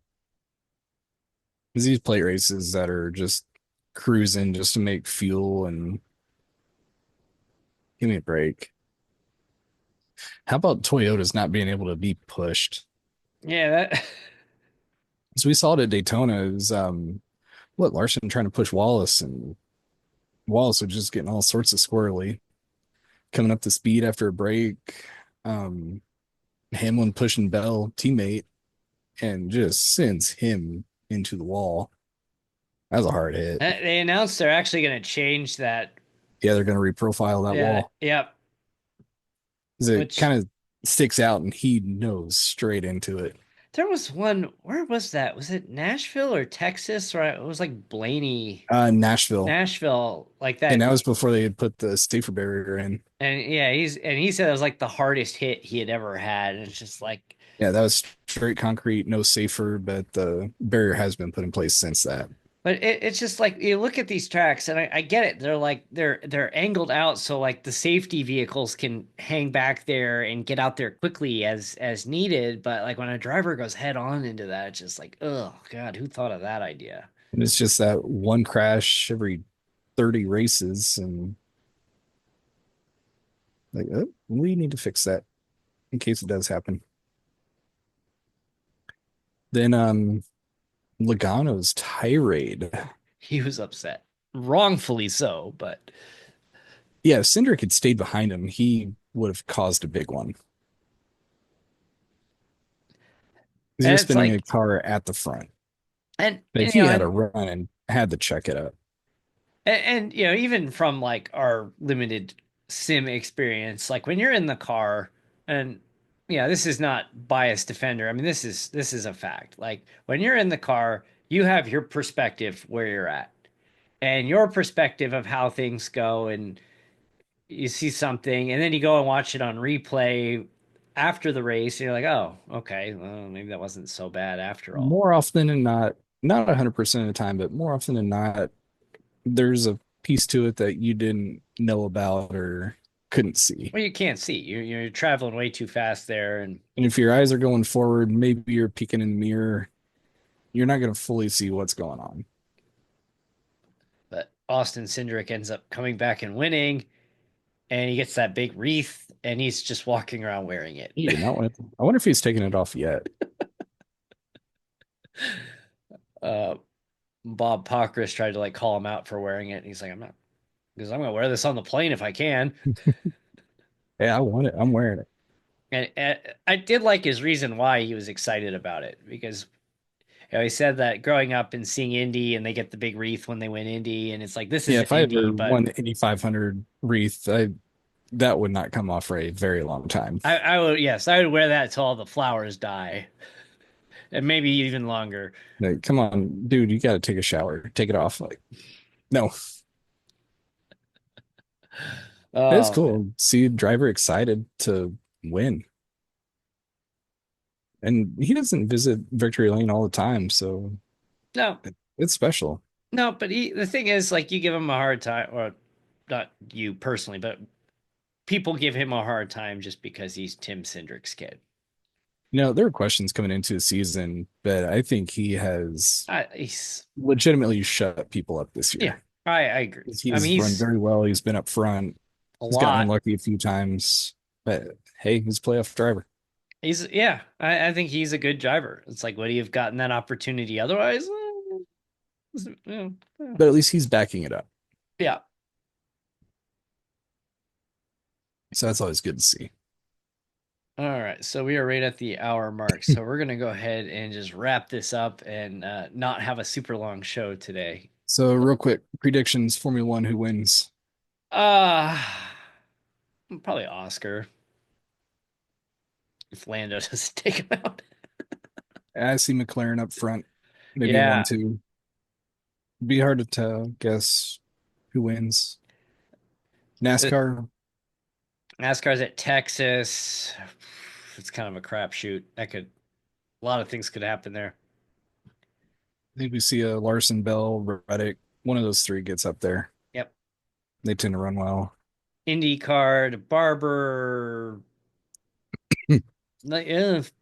Because these plate races that are just cruising just to make fuel and give me a break. How about Toyota's not being able to be pushed? yeah, that So we saw it at Daytona. It was what Larson trying to push Wallace and Wallace was just getting all sorts of squirrely, coming up to speed after a break. Um, Hamlin pushing Bell, teammate, and just sends him into the wall. That was a hard hit. they announced they're actually going to change that. Yeah, they're going to reprofile that Yeah, wall yep. because it Which kind of sticks out and he knows straight into it. there was one. Where was that? Was it Nashville or Texas? Or it was like Blaney, Nashville, Nashville, like and that. that was before they had put the safer barrier in. And yeah, he said it was like the hardest hit he had ever had. And it's just like, Yeah, that was straight concrete, no safer, but the barrier has been put in place since that. but it's just like you look at these tracks, and I get it. They're like they're angled out so like the safety vehicles can hang back there and get out there quickly as needed. But like when a driver goes head on into that, it's just like, oh God, who thought of that idea? And it's just that one crash every 30 races, and like, oh, we need to fix that in case it does happen. Then Logano's tirade. He was upset, wrongfully so, but Yeah, if Cindric had stayed behind him, he would have caused a big one. Because and you're it's spinning a like car at the front. But and he had a run and had to check it up. even from like our limited sim experience, like when you're in the car, and yeah, this is not biased defender. I mean, this is a fact. Like when you're in the car, you have your perspective where you're at, and your perspective of how things go, and you see something, and then you go and watch it on replay after the race, and you're like, oh, okay, well, maybe that wasn't so bad after all. More often than not, not 100% of the time, but more often than not, there's a piece to it that you didn't know about or couldn't see. Well, you can't see. You're traveling way too fast there, and And if your eyes are going forward, maybe you're peeking in the mirror, you're not going to fully see what's going on. but Austin Cindric ends up coming back and winning, and he gets that big wreath, and he's just walking around wearing it. He did not want it. I wonder if he's taken it off yet. uh, Bob Pockris tried to like call him out for wearing it, and he's like, "I'm not, because I'm gonna wear this on the plane if I can." Hey, I want it. I'm wearing it. And I did like his reason why he was excited about it because he said that growing up and seeing Indy and they get the big wreath when they win Indy, and it's like this Yeah, isn't if I Indy, ever but won the Indy 500 wreath, that would not come off for a very long time. I would, yes, I would wear that till all the flowers die, and maybe even longer. Like, come on, dude, you got to take a shower. Take it off. Like, no, it's Oh man, cool. See a driver excited to win. And he doesn't visit Victory Lane all the time, so no, it's special. no, but the thing is, like, you give him a hard time, or not you personally, but people give him a hard time just because he's Tim Cindric's kid. There are questions coming into the season, but I think he has He's legitimately shut people up this Yeah, year. I agree. I mean, He's run very well. He's been up front. a He's gotten lot. unlucky a few times, but hey, he's a playoff driver. He's Yeah, I think he's a good driver. It's like, would he have gotten that opportunity otherwise? Yeah. But at least he's backing it up. Yeah. So that's always good to see. All right, so we are right at the hour mark. So we're gonna go ahead and just wrap this up and not have a super long show today. So real quick, predictions, Formula One, who wins? Uh Probably Oscar if Lando doesn't take him out. I see McLaren up front, maybe one, Yeah, two. Be hard to tell, guess who wins. the NASCAR, NASCAR's at Texas. It's kind of a crapshoot. A lot of things could happen there. I think we see a Larson, Bell, Reddick. One of those three gets up there. Yep. They tend to run well. IndyCar, Barber. Like,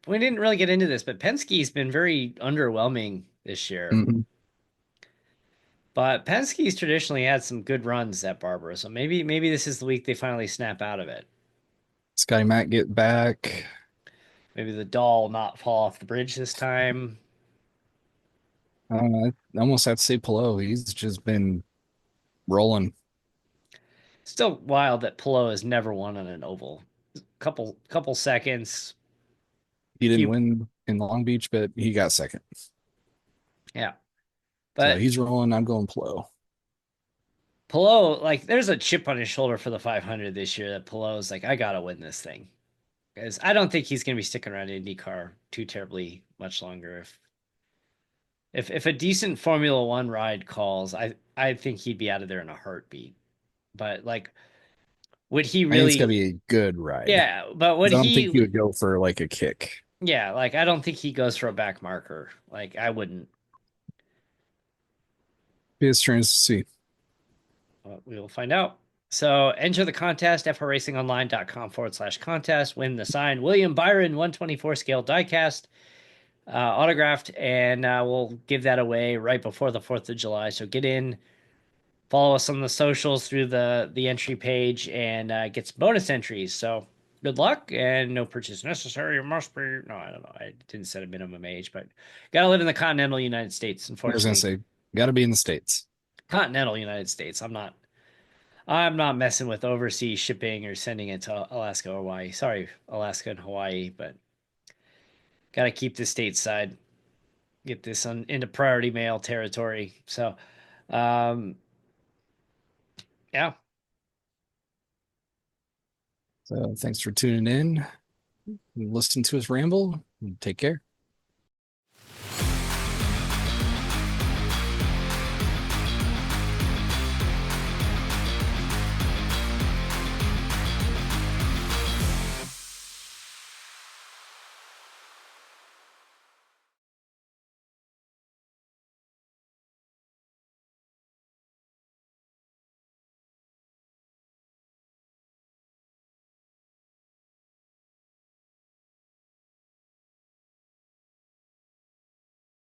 we didn't really get into this, but Penske's been very underwhelming this year. Mhm. But Penske's traditionally had some good runs at Barber, so maybe this is the week they finally snap out of it. Scotty Mack get back. Maybe the doll not fall off the bridge this time. I almost have to say Pelot. He's just been rolling. Still wild that Pillow has never won on an oval. Couple seconds, He didn't few win in Long Beach, but he got second. yeah. So But he's rolling. I'm going Pelot. Pillow, like, there's a chip on his shoulder for the 500 this year that Pillow's like, I gotta win this thing. Because I don't think he's gonna be sticking around IndyCar too terribly much longer. If a decent Formula One ride calls, I think he'd be out of there in a heartbeat. But like, would he I think it's got to really? be a good ride. Yeah, but would 'Cause I don't think he? he would go for like a kick. Yeah, like I don't think he goes for a back marker. Like I wouldn't. Be strange to see. We will find out. So enter the contest, fracingonline.com/contest. Win the signed William Byron 124 scale diecast autographed, and we'll give that away right before the 4th of July. So get in, follow us on the socials through the entry page, and get some bonus entries. So good luck, and no purchase necessary. It must be. No, I don't know. I didn't set a minimum age, but gotta live in the continental United States, I was gonna unfortunately. say, got to be in the States. Continental United States. I'm not messing with overseas shipping or sending it to Alaska or Hawaii. Sorry, Alaska and Hawaii, but got to keep this stateside. Get this into priority mail territory. So, um, yeah, So thanks for tuning in and listening to us ramble. Take care.